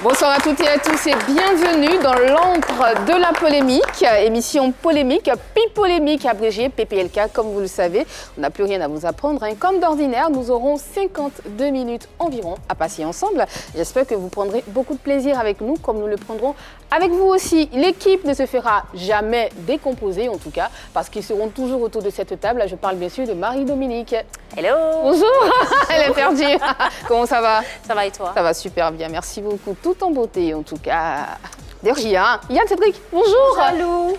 Bonsoir à toutes et à tous et bienvenue dans l'antre de la polémique, émission polémique, Pipolémique abrégée, PPLK, comme vous le savez. On n'a plus rien à vous apprendre. Comme d'ordinaire, nous aurons 52 minutes environ à passer ensemble. J'espère que vous prendrez beaucoup de plaisir avec nous, comme nous le prendrons avec vous aussi. L'équipe ne se fera jamais décomposer, en tout cas, parce qu'ils seront toujours autour de cette table. Je parle bien sûr de Marie-Dominique. Hello. Bonjour. Elle est perdue. Comment ça va? Ça va et toi? Ça va super bien, merci beaucoup. Tout en beauté, en tout cas. De rien. Yann Cédric, bonjour. Salut.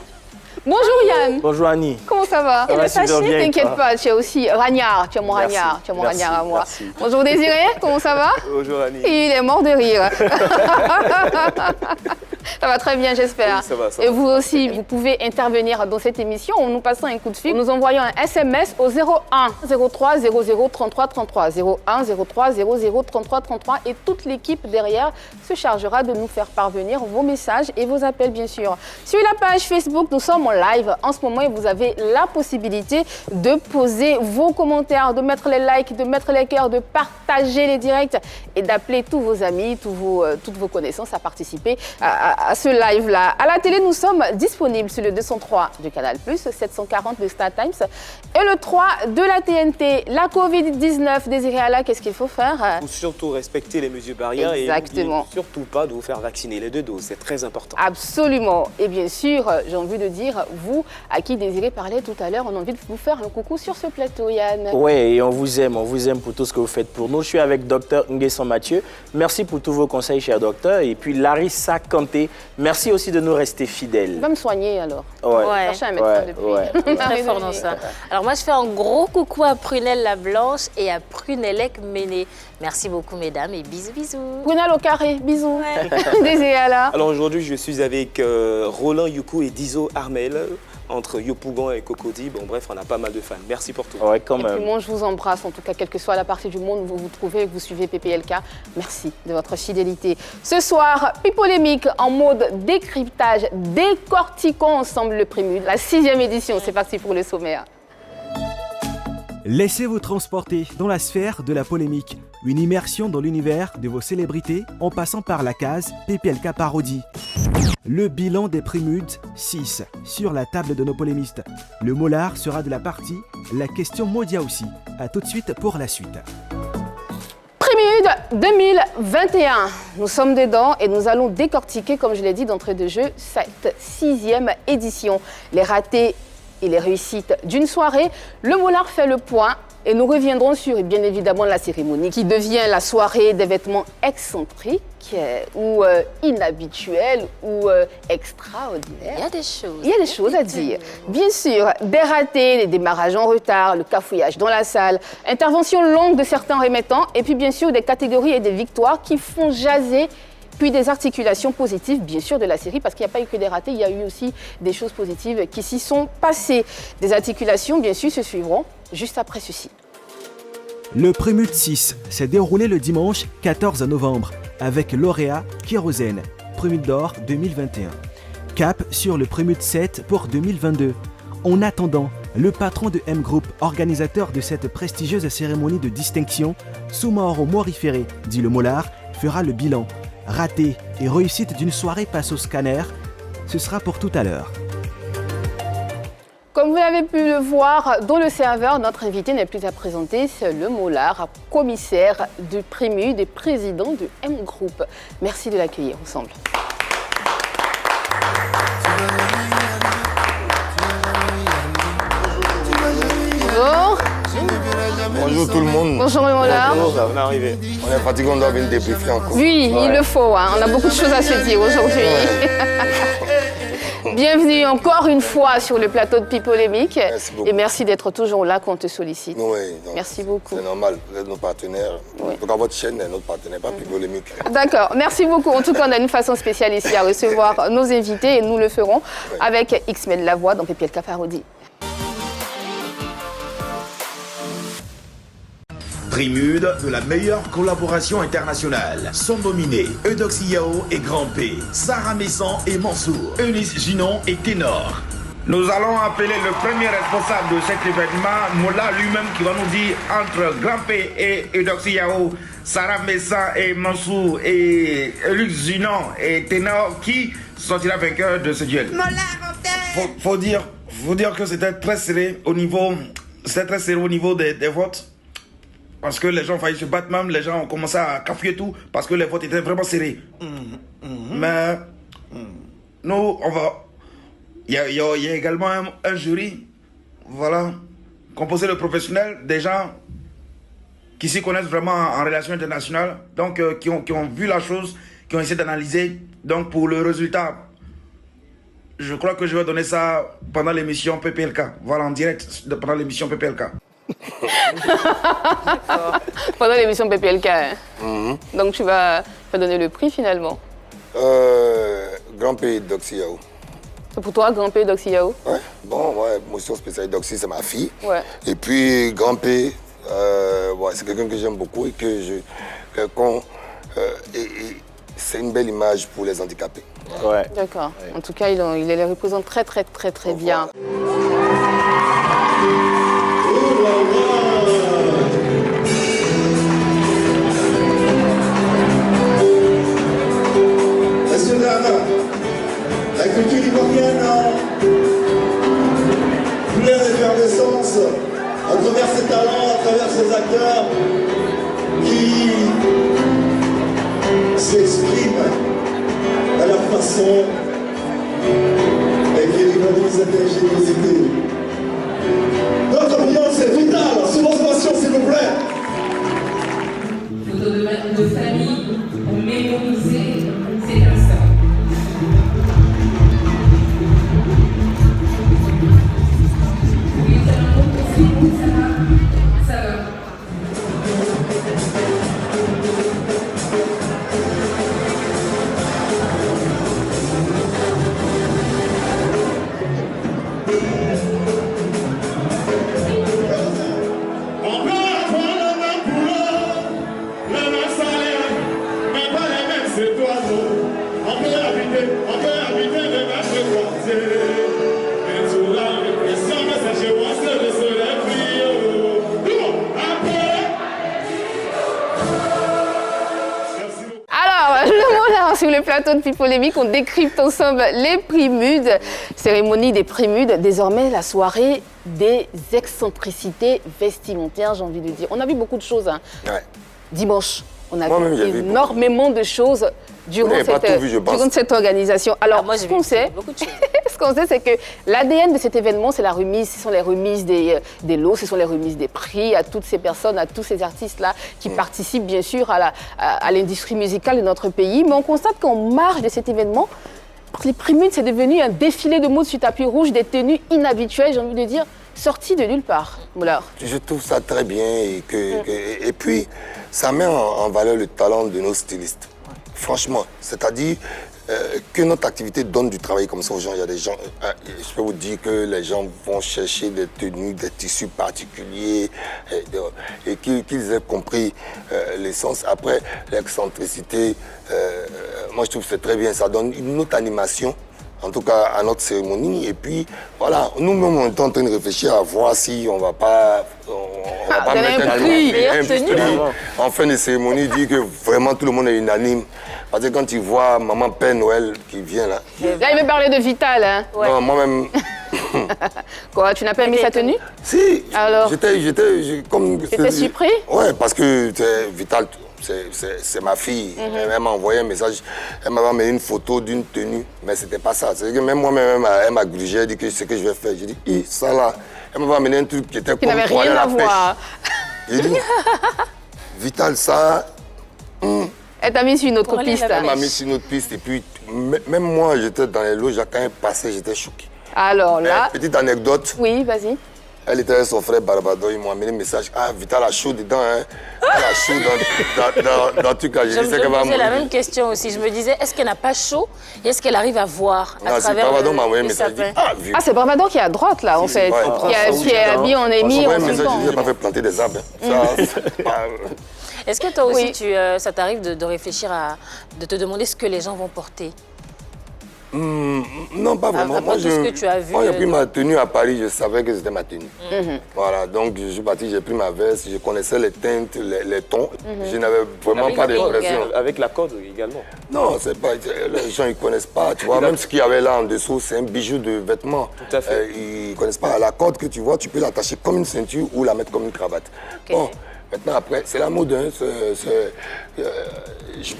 Bonjour Yann. Bonjour Annie. Comment ça va? Ça va super bien. T'inquiète pas, tu as aussi Ragnard. Tu as mon Merci. Ragnard. Tu as mon Merci. Ragnard à moi. Merci. Bonjour Désiré, comment ça va? Bonjour Annie. Et il est mort de rire. Ça va très bien, j'espère. Oui, ça va, ça Et va. vous aussi, vous pouvez intervenir dans cette émission en nous passant un coup de fil, en nous envoyant un SMS au 01 03 00 33 33 01 03 00 33 33 et toute l'équipe derrière se chargera de nous faire parvenir vos messages et vos appels, bien sûr. Sur la page Facebook, nous sommes en live en ce moment et vous avez la possibilité de poser vos commentaires, de mettre les likes, de mettre les cœurs, de partager les directs et d'appeler tous vos amis, toutes vos connaissances à participer à ce live-là. À la télé, nous sommes disponibles sur le 203 du Canal+, 740 de Star Times et le 3 de la TNT. La Covid-19, Désiré Allah, qu'est-ce qu'il faut faire? Il faut surtout respecter les mesures barrières Exactement. et n'oubliez surtout pas de vous faire vacciner les 2 doses, c'est très important. Absolument. Et bien sûr, j'ai envie de dire, vous, à qui Désiré parlait tout à l'heure, on a envie de vous faire un coucou sur ce plateau, Yann. Oui, et on vous aime pour tout ce que vous faites pour nous. Je suis avec Dr Nguessan Mathieu. Merci pour tous vos conseils, cher docteur. Et puis Larissa Kanté, merci aussi de nous rester fidèles. Va me soigner alors. Ouais. Chercher un médecin depuis. Très fort dans ça. Alors moi, je fais un gros coucou à Prunelle la Blanche et à Prunellec Méné. Merci beaucoup, mesdames, et bisous, bisous. Brunel au carré, bisous. Désiré Allah. Alors aujourd'hui, je suis avec Roland Youkou et Dizo Armel, entre Yopougon et Cocody. Bon bref, on a pas mal de fans. Merci pour tout. Ouais, quand Et puis même. moi, je vous embrasse, en tout cas, quelle que soit la partie du monde où vous vous trouvez et que vous suivez PPLK. Merci de votre fidélité. Ce soir, Pipolémique en mode décryptage, décortiquons ensemble le prélude, la 6e édition. C'est parti pour le sommaire. Laissez-vous transporter dans la sphère de la polémique. Une immersion dans l'univers de vos célébrités en passant par la case PPLK Parodie. Le bilan des Prémudes 6 sur la table de nos polémistes. Le molar sera de la partie, la question Modia aussi. A tout de suite pour la suite. Prélude 2021. Nous sommes dedans et nous allons décortiquer, comme je l'ai dit d'entrée de jeu, cette 6e édition. Les ratés et les réussites d'une soirée. Le molar fait le point. Et nous reviendrons sur, bien évidemment, la cérémonie qui devient la soirée des vêtements excentriques ou inhabituels ou extraordinaires. Il y a des choses. Il y a des choses à dire. Bien sûr, des ratés, les démarrages en retard, le cafouillage dans la salle, intervention longue de certains remettants et puis bien sûr des catégories et des victoires qui font jaser. Puis des articulations positives, bien sûr, de la série, parce qu'il n'y a pas eu que des ratés, il y a eu aussi des choses positives qui s'y sont passées. Des articulations, bien sûr, se suivront juste après ceci. Le Prémude 6 s'est déroulé le dimanche 14 novembre avec lauréat Kérosène, Prémude d'or 2021. Cap sur le Prémude 7 pour 2022. En attendant, le patron de M Group, organisateur de cette prestigieuse cérémonie de distinction, Soumaoro Moriféré, dit le Molar, fera le bilan. Raté et réussite d'une soirée passe au scanner, ce sera pour tout à l'heure. Comme vous l'avez pu le voir dans le serveur, notre invité n'est plus à présenter, c'est le Molar, commissaire du Prémude et président du M Group. Merci de l'accueillir ensemble. Bonjour. Bonjour tout le monde. Bonjour le Molar. On est arrivé. On est fatigué, on doit venir débriefer encore. Oui, il le faut, hein. On a beaucoup de choses à se dire aujourd'hui. Bienvenue encore une fois sur le plateau de Pipolémique. Merci beaucoup. Et merci d'être toujours là quand on te sollicite. Oui, donc, Merci beaucoup. C'est normal, vous êtes nos partenaires. Oui. En tout cas, votre chaîne est notre partenaire, pas Pipolémique. D'accord, merci beaucoup. En tout cas, on a une façon spéciale ici à recevoir nos invités et nous le ferons avec X-Men La Voix dans PPLK Parodie. Prémude de la meilleure collaboration internationale. Sont nominés Eudoxie Yao et Grand P, Sarah Messan et Mansour, Eunice Ginon et Ténor. Nous allons appeler le premier responsable de cet événement, Mola lui-même, qui va nous dire entre Grand P et Eudoxie Yao, Sarah Messa et Mansour et Luc Zunan et Ténor, qui sortira vainqueur de ce duel. Faut dire que c'était très serré au niveau, des votes. Parce que les gens ont failli se battre même, les gens ont commencé à cafouiller tout, parce que les votes étaient vraiment serrés. Mais nous, on va... Il y a également un jury, voilà, composé de professionnels, des gens qui s'y connaissent vraiment en relations internationales, donc qui ont vu la chose, qui ont essayé d'analyser. Donc pour le résultat, je crois que je vais donner ça pendant l'émission PPLK, voilà, en direct pendant l'émission PPLK. Pendant l'émission PPLK. Hein. Donc tu vas donner le prix finalement. Grand Pays d'Oxy Yao. C'est pour toi, Grand P d'Oxy Yao? Ouais, bon, ouais, motion spéciale d'Oxy, c'est ma fille. Ouais. Et puis, Grand P, ouais, c'est quelqu'un que j'aime beaucoup et que c'est une belle image pour les handicapés. Ouais. D'accord. Ouais. En tout cas, il les représente très bien. Messieurs, dames, la culture ivoirienne, pleine d'effervescence, à travers ses talents, à travers ses acteurs qui s'expriment à leur façon et qui rivalisent avec ingéniosité. Notre ambiance est vitale, sous l'observation s'il vous plaît. Photo de famille pour mémoriser cet instant. Ça va. Sur le plateau de Pipolémique, on décrypte ensemble les prix MUD, cérémonie des prix MUD, désormais la soirée des excentricités vestimentaires, j'ai envie de dire. On a vu beaucoup de choses, hein. Ouais. Dimanche, on a vu énormément de choses durant cette organisation. Alors, moi, ce qu'on sait, c'est que l'ADN de cet événement, c'est la remise, ce sont les remises des lots, ce sont les remises des prix à toutes ces personnes, à tous ces artistes-là qui participent bien sûr à l'industrie musicale de notre pays. Mais on constate qu'en marge de cet événement, les prix MUD, c'est devenu un défilé de mode sur tapis rouge, des tenues inhabituelles, j'ai envie de dire, sorties de nulle part. Moulard. Je trouve ça très bien et puis ça met en valeur le talent de nos stylistes. Franchement, c'est-à-dire que notre activité donne du travail comme ça aux gens. Il y a des gens, je peux vous dire que les gens vont chercher des tenues, des tissus particuliers et qu'ils aient compris l'essence. Après, l'excentricité, moi je trouve que c'est très bien. Ça donne une autre animation, en tout cas à notre cérémonie. Et puis voilà, nous-mêmes on est en train de réfléchir à voir si on va pas mettre un prix en fin de cérémonie, dire que vraiment tout le monde est unanime. Parce que quand tu vois Maman Père Noël qui vient là... Là, il veut parler de Vital, hein? Ouais. Non, moi-même... Quoi, tu n'as pas mis sa tenue? Si, alors j'étais surpris? Ouais, parce que Vital, c'est ma fille. Elle m'a envoyé un message, elle m'a envoyé une photo d'une tenue, mais c'était pas ça. C'est que même moi-même, elle m'a grugé, elle dit que c'est ce que je vais faire. J'ai dit, ça là, elle m'a amené un truc qui était qui n'avait rien à voir. J'ai dit, Vital, ça... Elle t'a mis sur une autre piste. Elle m'a mis sur une autre piste et puis même moi, j'étais dans les loges, quand elle passait, j'étais choqué. Alors là... Petite anecdote. Oui, vas-y. Elle était avec son frère Barbado, ils m'ont amené un message. Ah, Vital a chaud dedans, hein. Elle a chaud dans tout cas. Je me posais la même question aussi. Je me disais, est-ce qu'elle n'a pas chaud et est-ce qu'elle arrive à voir à travers Barbado m'a envoyé un message. Ah, c'est Barbado qui est à droite, là, en fait. Qui est habillé en émir. Il n'a pas fait planter des arbres. Est-ce que toi aussi, ça t'arrive de réfléchir de te demander ce que les gens vont porter? Non, pas vraiment. Après tout ce que tu as vu, Moi, j'ai pris ma tenue à Paris, je savais que c'était ma tenue. Voilà, donc je suis parti, j'ai pris ma veste, je connaissais les teintes, les tons. Je n'avais vraiment pas d'impression. Avec la corde également. Non, c'est pas, les gens ils connaissent pas, tu vois. Même ce qu'il y avait là en dessous, c'est un bijou de vêtement. Tout à fait. Ils connaissent pas. La corde que tu vois, tu peux l'attacher comme une ceinture ou la mettre comme une cravate. Bon, maintenant après, c'est la mode. Hein,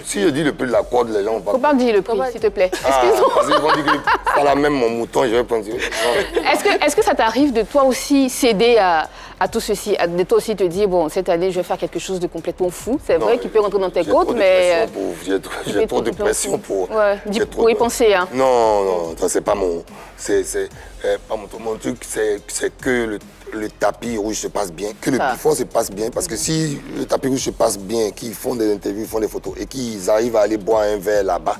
si je dis le prix de la corde, les gens vont pas. Faut pas me dire le prix, s'il te plaît. Parce qu'ils vont dire que c'est pas la même mon mouton, je vais prendre. Est-ce que ça t'arrive de toi aussi céder à tout ceci, de toi aussi te dire, bon, cette année, je vais faire quelque chose de complètement fou. C'est vrai qu'il peut rentrer dans tes côtes, mais... J'ai trop de pression pour... Ouais, pour y penser, hein. Non, ça c'est pas mon... pas mon truc, c'est que le tapis rouge se passe bien, que le before se passe bien. Parce que si le tapis rouge se passe bien, qu'ils font des interviews, font des photos, et qu'ils arrivent à aller boire un verre là-bas,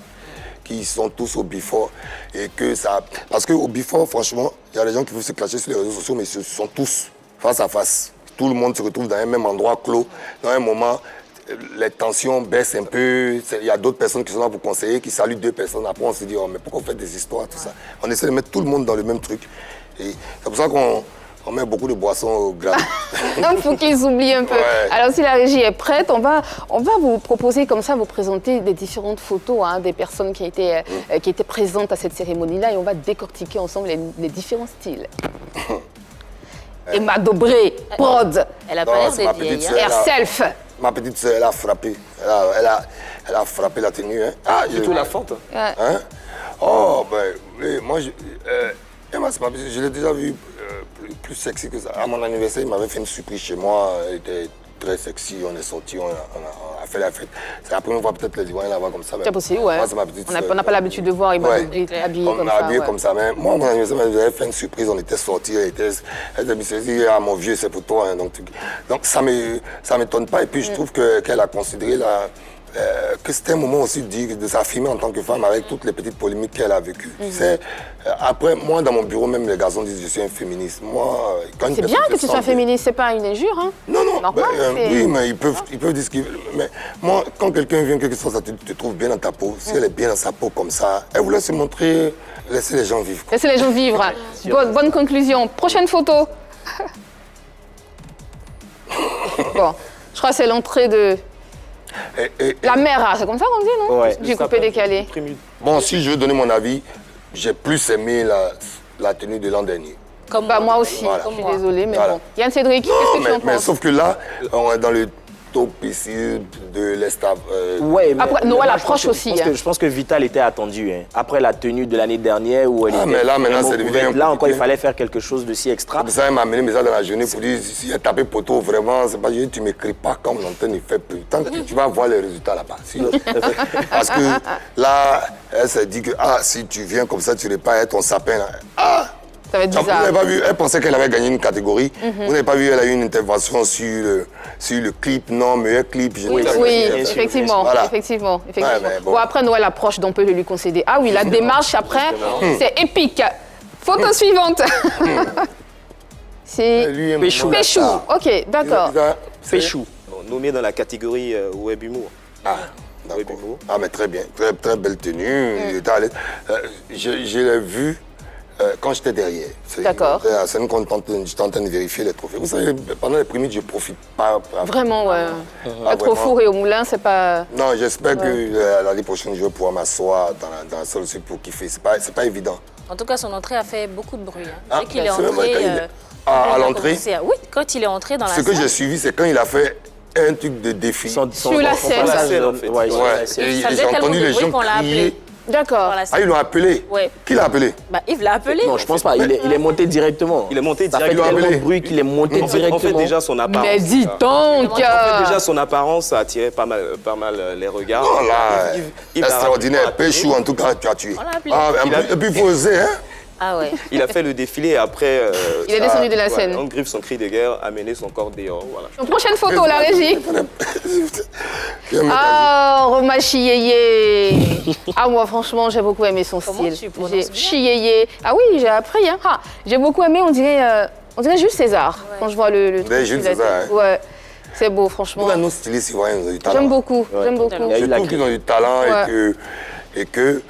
qui sont tous au before, et que ça... Parce qu'au before, franchement, il y a des gens qui veulent se clasher sur les réseaux sociaux, mais ce sont tous face à face. Tout le monde se retrouve dans un même endroit clos. Dans un moment, les tensions baissent un peu. Il y a d'autres personnes qui sont là pour conseiller, qui saluent deux personnes. Après, on se dit, oh, mais pourquoi vous faites des histoires, tout ça. On essaie de mettre tout le monde dans le même truc. Et c'est pour ça qu'on met beaucoup de boissons au gras. Il faut qu'ils oublient un peu. Ouais. Alors, si la régie est prête, on va vous proposer comme ça, vous présenter des différentes photos des personnes qui étaient présentes à cette cérémonie-là et on va décortiquer ensemble les différents styles. Emma Dobré, prod. Elle a pas l'air cette vieille. Herself. Ma petite sœur, elle a frappé. Elle a frappé la tenue. Hein. Surtout la fente. Hein? Oh, ben, oui, moi, Emma, c'est ma petite, je l'ai déjà vue plus sexy que ça. À mon anniversaire, il m'avait fait une surprise chez moi. Elle était très sexy, on est sortis, on a fait la fête. C'est la première fois peut-être les Ivoiriens la voient comme ça. C'est possible, ouais. Moi, c'est ma petite sœur. On n'a pas l'habitude de voir Emma Dobré habillée comme ça. Habillée comme ça. Mais moi, mon anniversaire, elle avait fait une surprise, on était sortis, elle s'est dit, ah mon vieux, c'est pour toi. Hein. Donc ça m'étonne pas. Et puis je trouve qu'elle a considéré que c'était un moment aussi de s'affirmer en tant que femme avec toutes les petites polémiques qu'elle a vécues. Après, moi, dans mon bureau, même les garçons disent que je suis un féministe. Moi, c'est bien que tu sois féministe, c'est pas une injure, hein? Non, normal, oui, mais ils peuvent dire ce qu'ils veulent. Mais moi, quand quelqu'un vient, quelque chose, tu te trouves bien dans ta peau. Si elle est bien dans sa peau comme ça, elle voulait se montrer, laisser les gens vivre. Laisser les gens vivre. Bonne conclusion. Prochaine photo. Bon, je crois que c'est l'entrée de... la mère, c'est comme ça qu'on dit, non? Ouais. Du coupé décalé. Bon, si je veux donner mon avis, j'ai plus aimé la tenue de l'an dernier. Comme moi aussi, Voilà. je suis désolée, mais Voilà. bon. Yann Cédric, qu'est-ce que tu en Mais penses? sauf que là, on est dans le top ici de l'Estav. Ouais, mais Après, Noël là, approche aussi. Je pense que Vital était attendu. Hein. Après la tenue de l'année dernière où elle était mais là, maintenant, vraiment c'est devenu couverte. un Là peu encore, il compliqué. fallait faire quelque chose de si extra. Ça, elle m'a amené mes dans la journée pour dire, si elle a tapé poteau, vraiment, c'est pas juste, tu m'écris pas comme l'antenne, il fait plus. Tant que tu vas voir les résultats là-bas. Parce que là, elle s'est dit que, si tu viens comme ça, tu n'aurais pas être ton sapin. Là. Ça va être Vous bizarre. n'avez pas vu, elle pensait qu'elle avait gagné une catégorie. Vous n'avez pas vu, elle a eu une intervention sur le clip, non, meilleur clip. Oui, sûr, effectivement, Voilà. effectivement. Ouais, mais bon. Bon, après Noël approche, donc on peut le lui concéder. Ah oui, la démarche après, c'est épique. Photo suivante. C'est Lui, Péchou. Péchou. Ok, d'accord. Péchou. Bon, nommé dans la catégorie web humour. D'accord. Mais très bien, très, très belle tenue. Il était à l'aise. Je l'ai vu quand j'étais derrière. D'accord. À la scène, quand j'étais en train de vérifier les trophées. Vous savez, pendant les premiers, je ne profite pas. Vraiment, ouais. Être au vraiment. four et au moulin, c'est pas... Non, j'espère que l'année prochaine, je vais pouvoir m'asseoir dans la salle aussi pour kiffer. C'est pas évident. En tout cas, son entrée a fait beaucoup de bruit. Hein. Dès qu'il est c'est même entré... quand il est- on à a l'entrée commencé à- Oui, quand il est entré dans la Ce que salle. j'ai suivi, c'est quand il a fait un truc de défi. Sur la scène. passage, en fait. ouais, sur Ouais, la scène. et Ça faisait j'ai tellement entendu de les bruit gens qu'on l'a crier. appelé. D'accord. Dans la Ah, salle. ils l'ont appelé? Ouais. Qui l'a appelé? Bah, Yves l'a appelé. Non, je pense pas. Il est monté directement. Il est monté Ça fait directement. tellement de bruit qu'il est monté En fait, directement. déjà, son apparence. Mais dis donc En fait, déjà, son apparence a attiré pas mal les regards. Oh là, Yves l'a extraordinaire. rapidement appelé. Péchou, en tout cas, tu as tué. On l'a appelé. Et puis, il faut oser, hein? Ah ouais. Il a fait le défilé et après... Il est descendu de la scène. On griffe son cri de guerre, amener son corps dehors. Voilà. Prochaine photo, la régie. Ah, Roma Chieyeye. Ah, moi, franchement, j'ai beaucoup aimé son Comment style. tu prononces bien Chieyeye. Ah oui, j'ai appris. Hein. Ah, j'ai beaucoup aimé, on dirait Jules César, quand je vois le truc. Jules qu'il a César, fait. hein. Ouais, c'est beau, franchement. Nous, nos stylistes ivoiriens, ils ont du talent. J'aime beaucoup, j'aime beaucoup. Il y a eu Je la trouve qu'ils ont du talent Ouais. et que,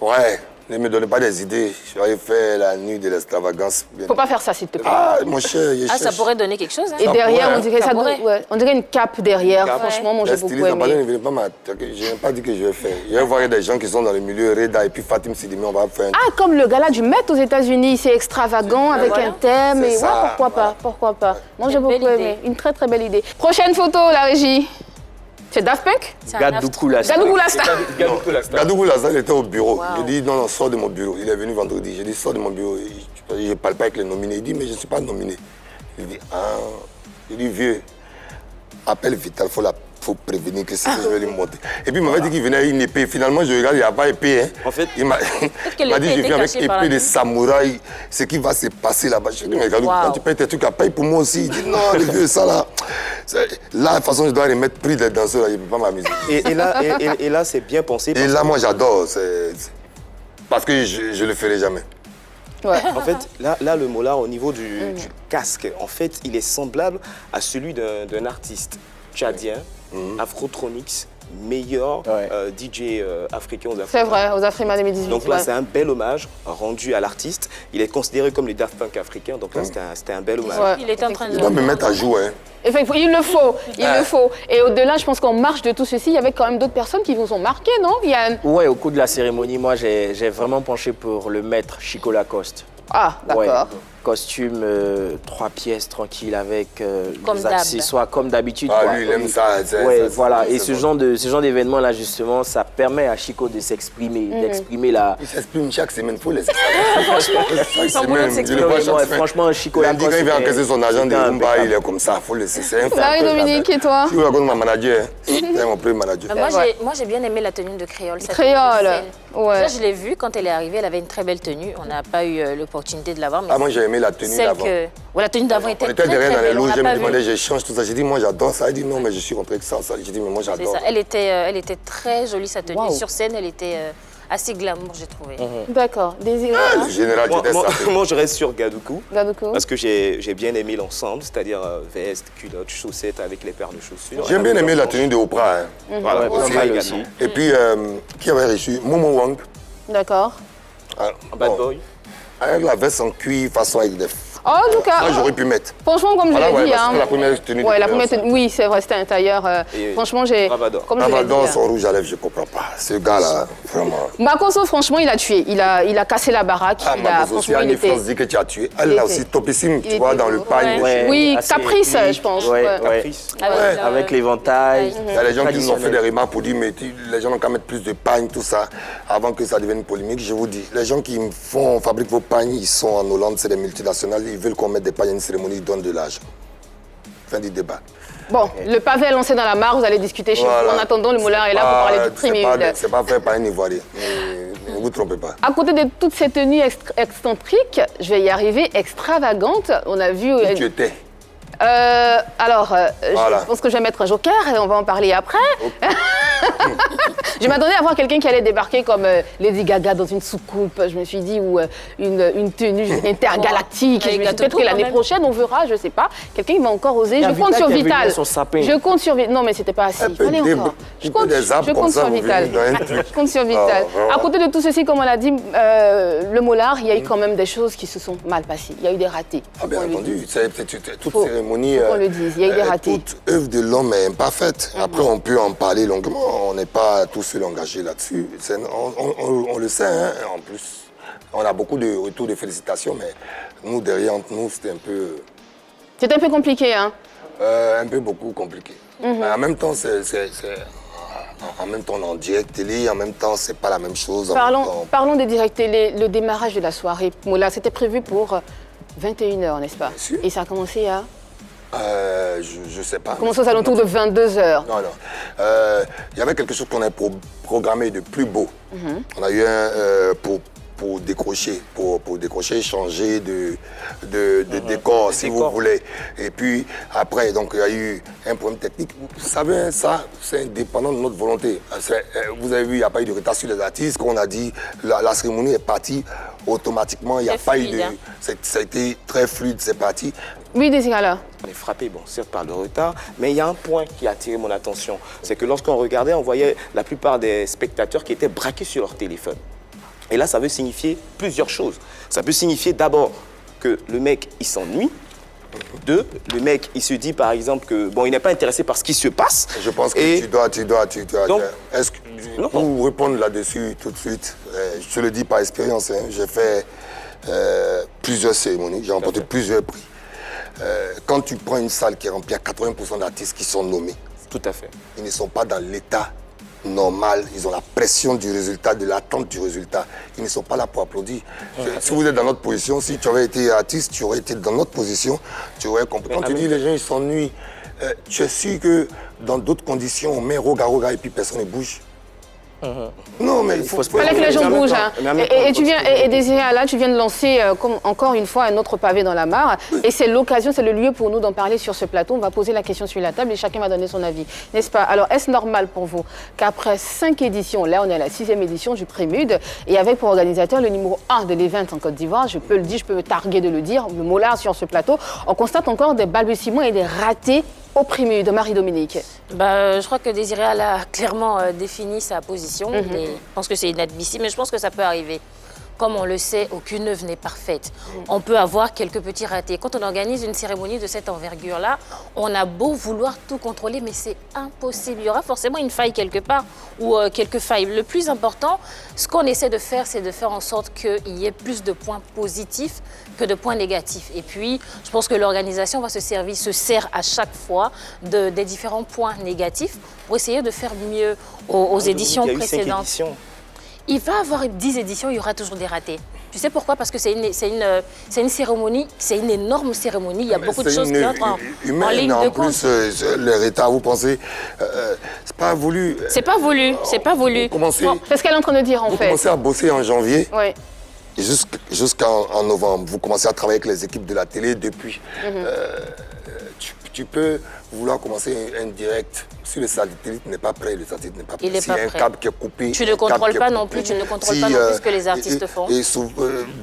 ouais, Ne me donnez pas des idées. J'aurais fait la nuit de l'extravagance. Faut pas faire ça, s'il te plaît. Ah, mon cher, Ah, ça pourrait donner quelque chose. Hein. Et Ça derrière, pourrait, on dirait, ça ça pourrait. ouais, on dirait une cape derrière. Franchement, moi, j'ai beaucoup styliste, aimé. ne venez pas m'attaquer. Je n'ai pas dit que je vais faire. Je vais voir des gens qui sont dans le milieu, Reda et puis Fatim Sidimi, on va faire un... Ah, comme le gala du Met aux États-Unis, c'est extravagant avec voilà. un thème. C'est Et ça, ouais, pourquoi voilà. pas, pourquoi pas. Moi, j'ai Une beaucoup belle aimé. idée. Une très très belle idée. Prochaine photo, la régie. C'est Daft Punk? C'est un Gadoukou la star. Gadougou la star. Gadougou Lazare, il était au bureau. Je dis non, sors de mon bureau. Il est venu vendredi. J'ai dit sors de mon bureau. Je ne parle pas avec les nominés. Il dit mais je ne suis pas nominé. Il dit ah. Il dit vieux, appelle Vital, faut prévenir que c'est que je vais lui monter. Et puis il m'avait dit qu'il venait avec une épée. Finalement, je regarde, il n'y a pas épée. Hein. En fait, il m'a que il m'a dit l'épée je était viens avec cachée par la épée de nuit. samouraï. Ce qui va se passer là-bas. Je dis mais Gadou, Wow. quand tu payes tes trucs à payer pour moi aussi. Il dit non, le vieux, ça là. Là, de toute façon, je dois remettre prix des danseurs. Là, je ne peux pas m'amuser. et là, c'est bien pensé. Et parce là, moi, j'adore. Parce que je ne le ferai jamais. Ouais. En fait, là, le Mollard, au niveau du casque, en fait, il est semblable à celui d'un artiste tchadien, Afrotronics, meilleur DJ africain aux Africains. C'est vrai, aux Africains 2018. Donc là, ouais. c'est un bel hommage rendu à l'artiste. Il est considéré comme les Daft Punk africains, donc là, c'était un bel hommage. Ouais. Il est en train de... Il doit me mettre à jouer. Hein. Effectivement, il le faut, il le faut. Et au-delà, je pense qu'en marge de tout ceci, il y avait quand même d'autres personnes qui vous ont marqué, non, Yann? Ouais, au cours de la cérémonie, moi, j'ai vraiment penché pour le maître Chico Lacoste. Ah, d'accord. Ouais. Costume 3 pièces tranquille avec Comme des d'hab. accessoires comme d'habitude. Ah, quoi. lui, il aime ça. Ouais, voilà. Et c'est ce bon. genre d'événement là, justement, ça permet à Chico de s'exprimer, d'exprimer la. Il s'exprime chaque semaine, il faut les Son boulot de s'exprimer. Ouais, franchement, Chico Il dit quand il va encaisser son argent de c'était Rumba, impeccable. il est comme ça, il faut le laisser. C'est un frère. Marie-Dominique, et toi? Tu racontes ma manager, c'est mon premier manager. Moi, j'ai bien aimé la tenue de Créole. cette Créole, scène. ouais. Ça, je l'ai vue quand elle est arrivée. Elle avait une très belle tenue. On n'a pas eu l'opportunité de la voir. Mais Ah, moi, j'ai aimé la tenue celle d'avant. que... Ouais, la tenue d'avant était On était très, derrière très dans les belle. On loges, l'a je me pas demandais, vue. j'échange tout ça. J'ai dit, moi, j'adore ça. Elle dit, non, mais je suis rentré avec ça. J'ai dit, mais moi, C'est j'adore. ça. Elle était très jolie, sa tenue. Waouh. Sur scène, elle était assez glamour, j'ai trouvé. D'accord. Désiré, Le général, j'étais ça. Moi, je reste sur Gadoukou. Gadoukou. Parce que j'ai bien aimé l'ensemble, c'est-à-dire veste, culotte, chaussettes avec les paires de chaussures. J'ai bien aimé la tenue de Oprah. Hein. Voilà, Ouais, aussi, pas mal également. aussi. Et puis, qui avait reçu Momo Wang. D'accord. Ah, Bad bon, Boy. avec la veste en cuir façon avec des... En tout cas, Ça, j'aurais pu mettre. franchement, comme je Voilà, l'ai ouais, dit, parce hein. que la première tenue Ouais, de la première Créole, tenue, oui, c'est vrai, c'était un tailleur. Et Franchement, j'ai. Bravador. Comme je l'ai dit. Bravador, son rouge à lèvres, je ne comprends pas. Ce gars-là, vraiment. Makoso, franchement, il a tué. Il a cassé la baraque. Ah, il a, ma aussi, franchement, il Annie était. France dit que tu as tué. Elle il là était- aussi, topissime, il tu vois, était- dans le pagne. Ouais. Oui, assez Caprice, ethnique. je pense. Ouais, ouais. ouais. Caprice. Avec l'éventail. Il y a des gens qui nous ont fait traditionnel. des remarques pour dire, mais les gens n'ont qu'à mettre plus de pagne, tout ça, avant que ça devienne polémique. Je vous dis, les gens qui fabriquent vos pagnes, ils sont en Hollande, c'est des multinationales, ils veulent qu'on mette des pagnes à une cérémonie, ils donnent de l'argent. Fin du débat. Bon, le pavé est lancé dans la mare, vous allez discuter chez Voilà. vous. En attendant, le moulin est là pour parler du prix. C'est pas fait par un Ivoirien. Ne vous trompez pas. À côté de toutes ces tenues excentriques, je vais y arriver, extravagantes, on a vu... Qui tu étais? Voilà. Je pense que je vais mettre un joker et on va en parler après. Je m'attendais à voir quelqu'un qui allait débarquer comme Lady Gaga dans une soucoupe, je me suis dit, ou une tenue intergalactique. Avec Je me la suis dit, peut-être toto, que quand l'année même. prochaine, on verra, je sais pas. Quelqu'un qui va encore oser. Il y a Je compte Vital sur qui est venu Vital. avec son sapin. Je compte sur Vital. Non, mais c'était pas assez. Un peu Allez des- encore. Je un peu compte, des arbres je comme compte ça, sur vous Vital. venez dans un truc. Je compte sur Vital. vraiment. À côté de tout ceci, comme on l'a dit, le Mollard, il y a eu quand même des choses qui se sont mal passées. Il y a eu des ratés. Ah, bien Faut qu'on le entendu, dise. toute Faut- cérémonie. faut qu'on le dise, il y a eu des ratés. Toute œuvre de l'homme est imparfaite. Après, on peut en parler longuement. On n'est pas tous seuls engagés là-dessus. On le sait, hein. En plus, on a beaucoup de retours de félicitations, mais nous, derrière nous, c'était un peu. C'était un peu compliqué, hein. Un peu beaucoup compliqué. Mais en même temps, en même temps, on est en direct télé, en même temps, c'est pas la même chose. En même temps- Parlons des directs télé, le démarrage de la soirée. Moula, c'était prévu pour 21h, n'est-ce pas? sûr. Et ça a commencé à... je sais pas. Commencé aux alentours de 22h. Non, non. Il y avait quelque chose qu'on a programmé de plus beau. On a eu pour décrocher, changer de décor, si vous voulez. Et puis après, donc il y a eu un problème technique. Vous savez, ça, c'est indépendant de notre volonté. Vous avez vu, il n'y a pas eu de retard sur les artistes. Qu'on a dit, la cérémonie est partie automatiquement. Il n'y a C'est pas eu fluide, de... hein. Ça a été très fluide, c'est parti. Oui, Désirala. On est frappé, bon, certes par le retard, mais il y a un point qui a attiré mon attention. C'est que lorsqu'on regardait, on voyait la plupart des spectateurs qui étaient braqués sur leur téléphone. Et là, ça veut signifier plusieurs choses. Ça peut signifier d'abord que le mec, il s'ennuie. Deux, le mec, il se dit par exemple que bon, il n'est pas intéressé par ce qui se passe. Je pense que tu dois. Donc, pour répondre là-dessus tout de suite, je te le dis par expérience, hein, j'ai fait plusieurs cérémonies, j'ai remporté plusieurs prix. Quand tu prends une salle qui est remplie à 80% d'artistes qui sont nommés, tout à fait. Ils ne sont pas dans l'état normal, ils ont la pression du résultat, de l'attente du résultat. Ils ne sont pas là pour applaudir. Si vous êtes dans notre position, si tu aurais été artiste, tu aurais été dans notre position, tu aurais compris. Quand tu dis les gens ils s'ennuient, tu es sûr que dans d'autres conditions, on met roga et puis personne ne bouge. Non, mais il faut fallait que les gens bougent. Hein. Et Désiré Alla, tu viens de lancer encore une fois un autre pavé dans la mare. Et c'est l'occasion, c'est le lieu pour nous d'en parler sur ce plateau. On va poser la question sur la table et chacun va donner son avis. N'est-ce pas? Alors, est-ce normal pour vous qu'après 5 éditions, là on est à la 6e édition du Prémude, et avec pour organisateur le numéro 1 de l'event en Côte d'Ivoire, je peux le dire, je peux me targuer de le dire, le Molard sur ce plateau, on constate encore des balbutiements et des ratés au Prémude de Marie-Dominique? Je crois que Désiré a clairement défini sa position. Et je pense que c'est inadmissible, mais je pense que ça peut arriver. Comme on le sait, aucune œuvre n'est parfaite. On peut avoir quelques petits ratés. Quand on organise une cérémonie de cette envergure-là, on a beau vouloir tout contrôler, mais c'est impossible. Il y aura forcément une faille quelque part ou quelques failles. Le plus important, ce qu'on essaie de faire, c'est de faire en sorte qu'il y ait plus de points positifs que de points négatifs. Et puis, je pense que l'organisation se sert à chaque fois des différents points négatifs pour essayer de faire mieux aux éditions précédentes. Il va y avoir 10 éditions, il y aura toujours des ratés. Tu sais pourquoi? Parce que c'est une cérémonie, c'est une énorme cérémonie. Il y a beaucoup de choses qui entrent en ligne de compte. En plus, les retards, vous pensez, c'est pas voulu. C'est pas voulu, c'est pas voulu. C'est ce qu'elle est en train de dire en fait. Vous commencez à bosser en janvier. Oui. Jusqu'en novembre, vous commencez à travailler avec les équipes de la télé depuis. Tu peux vouloir commencer un direct. Si le satellite n'est pas prêt, le satellite n'est pas prêt. Il S'il y a un câble qui est coupé, tu ne contrôles pas non plus, tu ne contrôles pas non plus ce que les artistes font. Et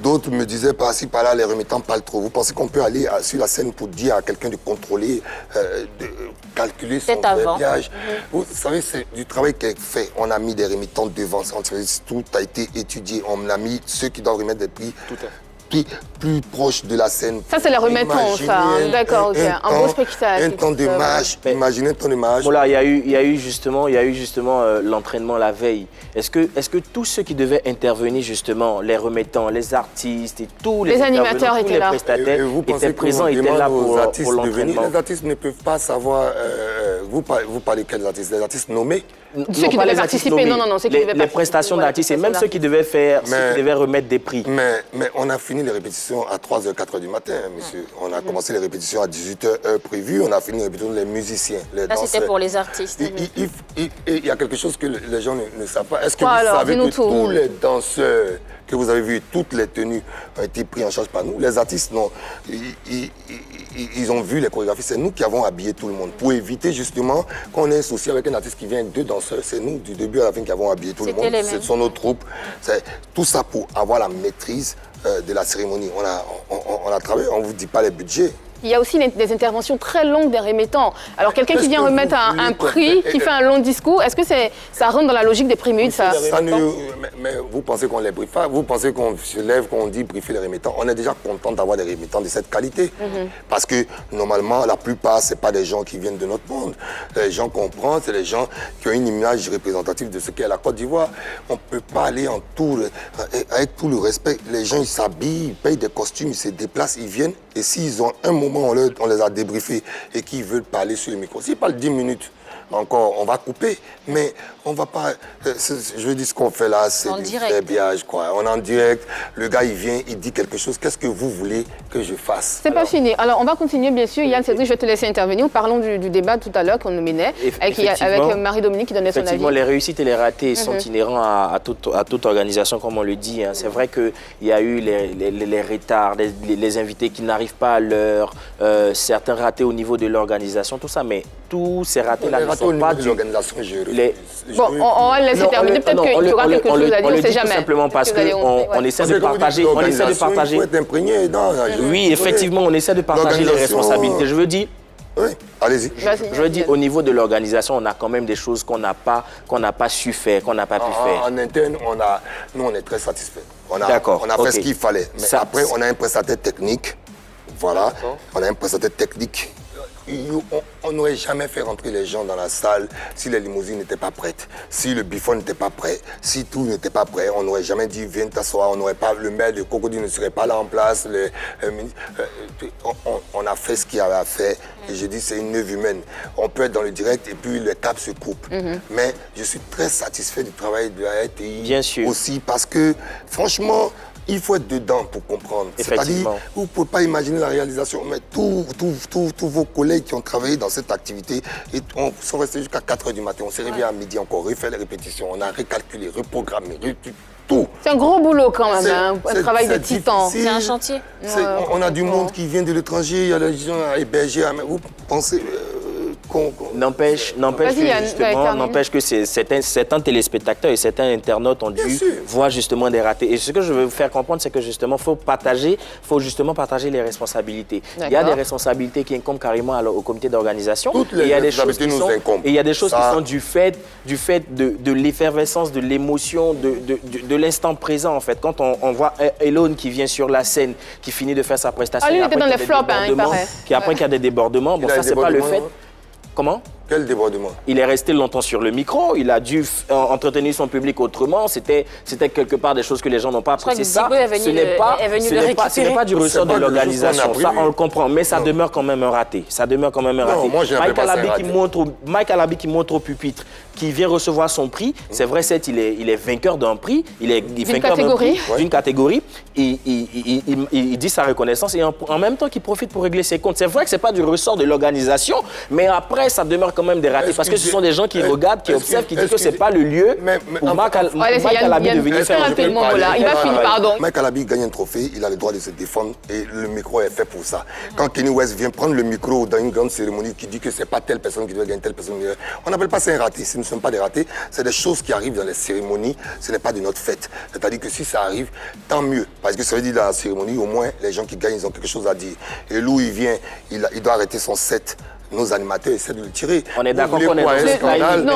d'autres me disaient par-ci, par-là, les remettants parlent trop. Vous pensez qu'on peut aller sur la scène pour dire à quelqu'un de contrôler, de calculer son verbiage? Vous savez, c'est du travail qui est fait. On a mis des remettants devant. Tout a été étudié. On a mis ceux qui doivent remettre des prix. Tout à fait. Plus proche de la scène. Ça, c'est les remettants, ça. D'accord, ok. Un beau spectacle. Un temps de marche. Imaginez un temps de marche. Voilà, il y a eu justement l'entraînement la veille. Est-ce que tous ceux qui devaient intervenir, justement, les remettants, les artistes et tous les animateurs étaient là. Les prestataires étaient présents, étaient là pour l'entraînement? Les artistes ne peuvent pas savoir. Vous parlez quels artistes? Les artistes nommés? Ceux qui devaient participer, non, ceux qui devaient participer. Les prestations d'artistes et même ceux qui devaient remettre des prix. Mais on a fini les répétitions à 3h, 4h du matin, monsieur. On a commencé les répétitions à 18h, heure prévue. On a fini les répétitions les musiciens, les danseurs. Ça, c'était pour les artistes. Il y a quelque chose que les gens ne savent pas. Est-ce que vous savez que tous les danseurs que vous avez vus, toutes les tenues ont été prises en charge par nous? Les artistes, non. Ils ont vu les chorégraphies. C'est nous qui avons habillé tout le monde. Pour éviter justement qu'on ait un souci avec un artiste qui vient, 2 danseurs. C'est nous, du début à la fin, qui avons habillé tout le monde. Ce sont nos troupes. C'est tout ça pour avoir la maîtrise de la cérémonie. On a travaillé, on ne vous dit pas les budgets. Il y a aussi des interventions très longues des remettants. Alors, quelqu'un qui vient remettre un prix, qui fait un long discours, est-ce que ça rentre dans la logique des Prémudes, ça? Mais vous pensez qu'on les briefe pas? Vous pensez qu'on se lève, qu'on dit briefer les remettants? On est déjà content d'avoir des remettants de cette qualité. Parce que, normalement, la plupart, ce n'est pas des gens qui viennent de notre monde. Les gens qu'on prend, c'est les gens qui ont une image représentative de ce qu'est la Côte d'Ivoire. On ne peut pas aller en tour, avec tout le respect. Les gens, ils s'habillent, ils payent des costumes, ils se déplacent, ils viennent. Et s'ils ont un moment, on les a débriefés et qu'ils veulent parler sur le micro, s'ils parlent 10 minutes, encore, on va couper, mais on va pas... Je veux dire, ce qu'on fait là, c'est du verbiage, quoi. On est en direct, le gars, il vient, il dit quelque chose. Qu'est-ce que vous voulez que je fasse? C'est pas fini. Alors, on va continuer, bien sûr. Yann, Cédric, je vais te laisser intervenir. Parlons du débat tout à l'heure qu'on nous menait, avec Marie-Dominique qui donnait son avis. Effectivement, les réussites et les ratés sont inhérents à toute organisation, comme on le dit. Hein. C'est vrai qu'il y a eu les retards, les invités qui n'arrivent pas à l'heure, certains ratés au niveau de l'organisation, tout ça, mais tous ces ratés-là ne sont pas dus. Bon, on va le laisser terminer. Peut-être qu'il y aura quelque chose à dire, on ne sait jamais. Simplement parce qu'on essaie de partager. Il faut être imprégné. Oui, effectivement, on essaie de partager les responsabilités. Je veux dire, Oui, allez-y. Je veux dire, au niveau de l'organisation, on a quand même des choses qu'on n'a pas su faire, qu'on n'a pas pu faire. En interne, nous, on est très satisfaits. On a fait ce qu'il fallait. Mais après, on a un prestataire technique. Voilà, on a un prestataire technique. On n'aurait jamais fait rentrer les gens dans la salle si les limousines n'étaient pas prêtes, si le biffon n'était pas prêt, si tout n'était pas prêt. On n'aurait jamais dit viens t'asseoir, le maire de Cocody ne serait pas là en place. On a fait ce qu'il y avait à faire. Et je dis c'est une œuvre humaine. On peut être dans le direct et puis les câbles se coupent. Mais je suis très satisfait du travail de la RTI. Bien sûr. Aussi parce que franchement, il faut être dedans pour comprendre. C'est-à-dire, vous ne pouvez pas imaginer la réalisation, mais tous vos collègues qui ont travaillé dans cette activité sont restés jusqu'à 4 h du matin. On s'est réveillé à midi encore, refait les répétitions, on a recalculé, reprogrammé, tout. C'est un gros boulot quand même, hein, un travail de titan. C'est un chantier. On a du monde qui vient de l'étranger, il y a des gens à héberger. Vous pensez... N'empêche que certains téléspectateurs et certains internautes ont dû voir justement des ratés. Et ce que je veux vous faire comprendre, c'est que justement, faut justement partager les responsabilités. Il y a des responsabilités qui incombent carrément au comité d'organisation. Il y a des choses qui nous incombent. Et il y a des choses qui sont du fait de l'effervescence, de l'émotion, de l'instant présent en fait. Quand on voit Elone qui vient sur la scène, qui finit de faire sa prestation, lui, il était dans les flops, il paraît. Puis après qu'il y a des débordements, bon ça c'est pas le fait. Comment? Quel débordement? Il est resté longtemps sur le micro, il a dû entretenir son public autrement, c'était quelque part des choses que les gens n'ont pas apprécié. Ça, ce n'est pas du ressort de l'organisation, ça on le comprend, mais ça demeure quand même un raté. Ça demeure quand même un raté. Mike Alabi qui montre au pupitre, qui vient recevoir son prix, c'est vrai, il est vainqueur d'un prix, il est vainqueur d'une catégorie, il dit sa reconnaissance et en même temps qu'il profite pour régler ses comptes. C'est vrai que ce n'est pas du ressort de l'organisation, mais après ça demeure quand même des ratés parce que ce sont des gens qui regardent, qui observent, qui disent que ce n'est pas le lieu pour Mike Alabi de venir faire un truc. Il va finir, pardon. Mike Alabi gagne un trophée, il a le droit de se défendre et le micro est fait pour ça. Quand Kenny West vient prendre le micro dans une grande cérémonie qui dit que ce n'est pas telle personne qui doit gagner telle personne, on n'appelle pas ça un raté. Ce ne sont pas des ratés, c'est des choses qui arrivent dans les cérémonies, ce n'est pas de notre fête. C'est-à-dire que si ça arrive, tant mieux. Parce que ça veut dire dans la cérémonie, au moins, les gens qui gagnent, ils ont quelque chose à dire. Et Lou, il vient, il doit arrêter son set. Nos animateurs essaient de le tirer. On est d'accord qu'on est dans un scandale.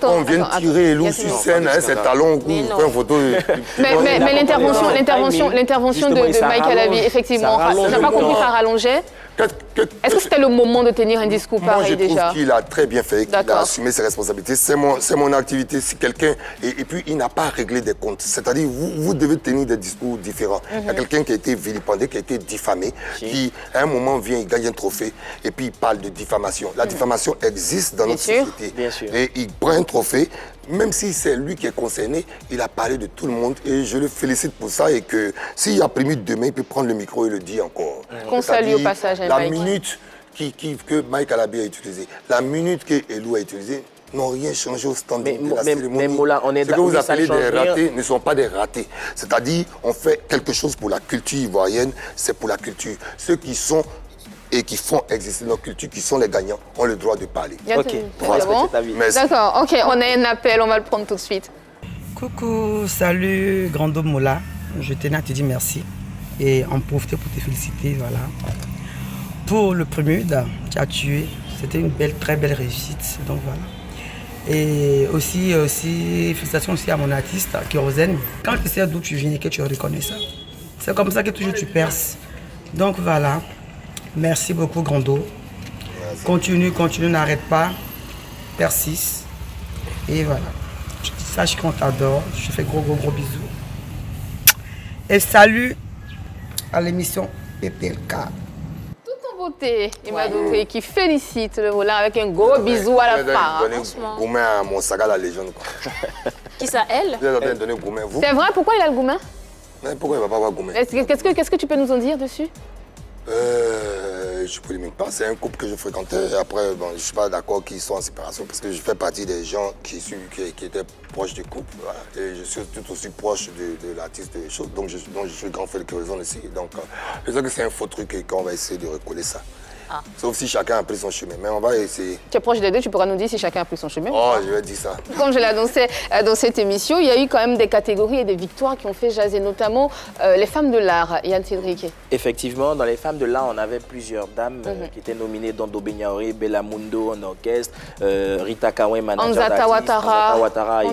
On vient de tirer Lou sur scène, ses talons, on fait une photo. Mais l'intervention de Mike Alabi, effectivement, on n'a pas compris, ça rallongeait. Est-ce que c'était le moment de tenir un discours pareil déjà? Moi, je trouve qu'il a très bien fait, qu'il a assumé ses responsabilités. C'est mon activité. Si quelqu'un... Et puis, il n'a pas réglé des comptes. C'est-à-dire, vous devez tenir des discours différents. Il y a quelqu'un qui a été vilipendé, qui a été diffamé, qui, à un moment, vient, il gagne un trophée, et puis il parle de diffamation. La diffamation existe dans notre société. Bien sûr. Et il prend un trophée, même si c'est lui qui est concerné, il a parlé de tout le monde et je le félicite pour ça et que s'il a prévu demain, il peut prendre le micro et le dire encore. Qu'on salue au passage, la minute que Mike Alabi a utilisée, la minute que Elou a utilisée, n'ont rien changé au standing de la cérémonie. Mais Moula, on est ce que vous appelez des ratés ne sont pas des ratés. C'est-à-dire, on fait quelque chose pour la culture ivoirienne, c'est pour la culture. Ceux qui sont et qui font exister notre culture, qui sont les gagnants, ont le droit de parler. Ok, voilà. D'accord, ok, on a un appel, on va le prendre tout de suite. Coucou, salut Grando Moula, je tenais à te dire merci et en profiter pour te féliciter, voilà. Pour le premier qui a tué, c'était une très belle réussite, donc voilà. Et aussi félicitations aussi à mon artiste, Kérosène. Quand tu sais d'où tu viens et que tu reconnais ça, c'est comme ça que toujours tu perces. Donc voilà. Merci beaucoup, Grando. Continue, n'arrête pas. Persiste. Et voilà. Sache qu'on t'adore. Je te fais gros bisous. Et salut à l'émission PPLK. Tout en beauté, Imadouké, qui félicite le Moula avec un gros bisou à la fin. Goumen à mon saga la légende. Qui ça, elle? C'est vrai, pourquoi il a le Goumen? Pourquoi il ne va pas avoir Goumen? Qu'est-ce que tu peux nous en dire dessus? Je ne polémique pas, c'est un couple que je fréquentais. Après, bon, je ne suis pas d'accord qu'ils soient en séparation parce que je fais partie des gens qui étaient proches du couple. Voilà. Et je suis tout aussi proche de l'artiste des choses, donc je suis grand frère de Kérosène aussi. Donc, je sais que c'est un faux truc et qu'on va essayer de recoller ça. Sauf si chacun a pris son chemin. Mais on va essayer. Tu es proche des deux, tu pourras nous dire si chacun a pris son chemin. Oh, je vais dire ça. Comme je l'ai annoncé dans cette émission, il y a eu quand même des catégories et des victoires qui ont fait jaser, notamment les femmes de l'art. Yann Cédric. Effectivement, dans les femmes de l'art, on avait plusieurs dames qui étaient nominées, dont Dobe Niaouré, Bella Mundo en orchestre, Rita Kawen, manager Anzata Ouattara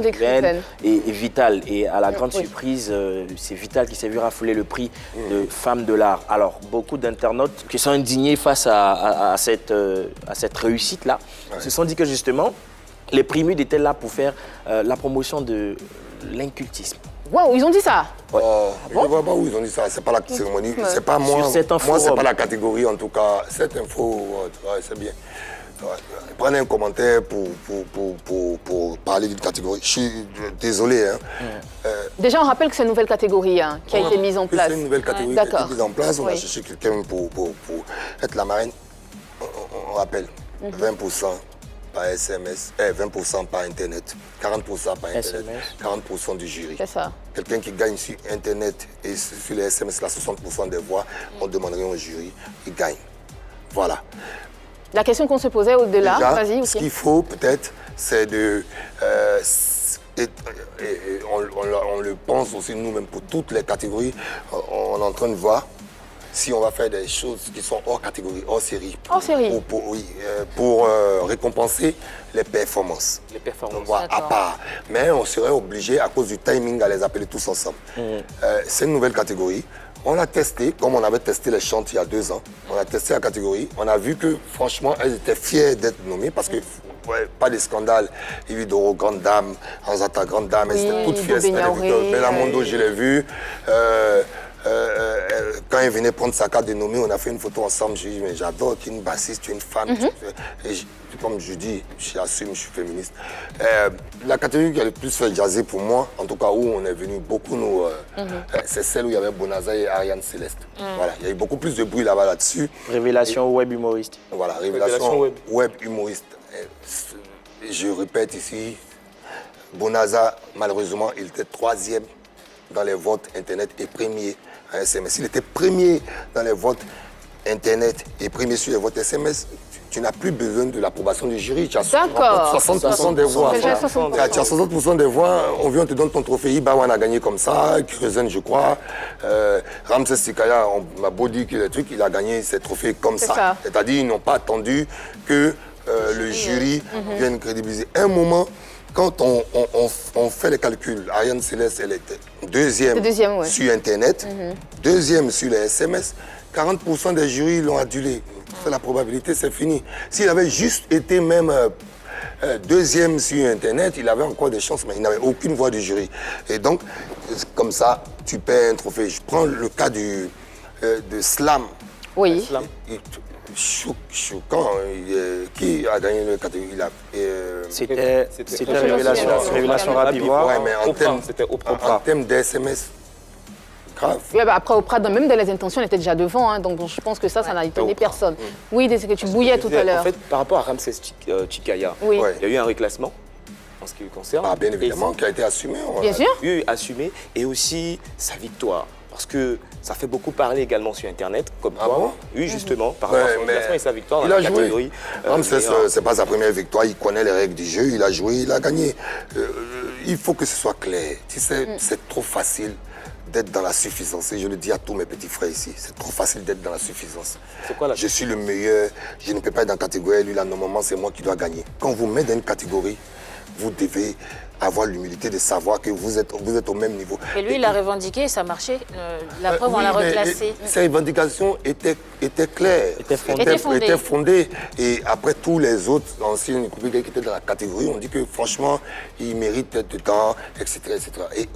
et Vital. Et à la grande surprise, c'est Vital qui s'est vu rafouler le prix de femme de l'art. Alors, beaucoup d'internautes qui sont indignés face à cette réussite-là se sont dit que justement, les Primudes étaient là pour faire la promotion de l'incultisme. Waouh, ils ont dit ça? Ouais. Je ne vois pas où ils ont dit ça. C'est pas la cérémonie. C'est pas moi. Moi, c'est pas la catégorie, en tout cas. Cette info, c'est bien. Prenez un commentaire pour parler d'une catégorie. Je suis désolé. Hein. Déjà, on rappelle que c'est une nouvelle catégorie qui a été mise en place. C'est une nouvelle catégorie qui a été mise en place. On a cherché quelqu'un pour être la marraine. On rappelle, 20% par SMS, 20% par Internet, 40% par Internet, 40% du jury. C'est ça. Quelqu'un qui gagne sur Internet et sur les SMS, là, 60% des voix, on demanderait au jury, il gagne. Voilà. La question qu'on se posait au-delà, vas-y aussi. Ce qu'il faut peut-être, c'est de... on le pense aussi nous-mêmes pour toutes les catégories. On est en train de voir si on va faire des choses qui sont hors catégorie, hors série. Hors série. Pour récompenser les performances. Les performances. À part. Mais on serait obligé, à cause du timing, à les appeler tous ensemble. C'est une nouvelle catégorie. On l'a testé, comme on avait testé les chantes il y a 2 ans. On a testé la catégorie. On a vu que, franchement, elles étaient fières d'être nommées parce que, pas de scandale. Ividoro, grande dame, Anzata, grande dame, elles étaient toutes fières. Bella Mundo, je l'ai vu. Quand il venait prendre sa carte de nommée, on a fait une photo ensemble. Je lui ai dit, mais j'adore, tu es une bassiste, tu es une femme. Et comme je dis, j'assume, je suis féministe. La catégorie qui a le plus fait jaser pour moi, en tout cas où on est venu beaucoup, c'est celle où il y avait Bonaza et Ariane Céleste. Voilà, il y a eu beaucoup plus de bruit là-dessus. Révélation web humoriste. Voilà, révélation web humoriste. Je répète ici, Bonaza, malheureusement, il était 3e dans les votes Internet et premier à SMS. Il était premier dans les votes Internet et premier sur les votes SMS. Tu n'as plus besoin de l'approbation du jury. Tu as 60% des voix. Tu as 60% des voix. On vient, on te donne ton trophée. Ibawan a gagné comme ça. Krezen, je crois. Ramses Sikaya, on m'a beau dire qu'il il a gagné ses trophées comme ça. C'est-à-dire qu'ils n'ont pas attendu que le jury vienne crédibiliser. Un moment, quand on fait les calculs, Ariane Céleste, elle était deuxième sur Internet, 2e sur les SMS. 40% des jurys l'ont adulé. C'est la probabilité, c'est fini. S'il avait juste été même 2e sur Internet, il avait encore des chances, mais il n'avait aucune voix du jury. Et donc, comme ça, tu perds un trophée. Je prends le cas de Slam. Oui. Slam. Choquant. Qui a gagné le catégorie? C'était Révélation Rabivoire. Ouais, mais en termes d'SMS, grave. Ouais, bah après, Oprah, même dans les intentions, elle était déjà devant. Donc je pense que ça n'a étonné personne. Oui, c'est que tu bouillais tout à l'heure. En fait, par rapport à Ramses Chikaya, il y a eu un reclassement en ce qui le concerne. Ah, bien évidemment, qui a été assumé. Bien sûr. Oui, assumé. Et aussi sa victoire. Parce que ça fait beaucoup parler également sur Internet, comme toi. Bon? Oui, justement, par rapport à son reclassement et sa victoire dans la catégorie. Ramses, c'est pas sa première victoire, il connaît les règles du jeu, il a joué, il a gagné. Il faut que ce soit clair. Tu sais, c'est trop facile d'être dans la suffisance. Et je le dis à tous mes petits frères ici, c'est trop facile d'être dans la suffisance. C'est quoi Je suis le meilleur, je ne peux pas être dans la catégorie, lui là, normalement, c'est moi qui dois gagner. Quand vous mettez dans une catégorie, vous devez avoir l'humilité de savoir que vous êtes au même niveau. Et lui, il a revendiqué, ça marchait. La preuve, on l'a reclassé. Ses revendications étaient claires, étaient fondées. Et après, tous les autres anciens qui étaient dans la catégorie, on dit que franchement, ils méritent d'être dedans, etc. etc. Et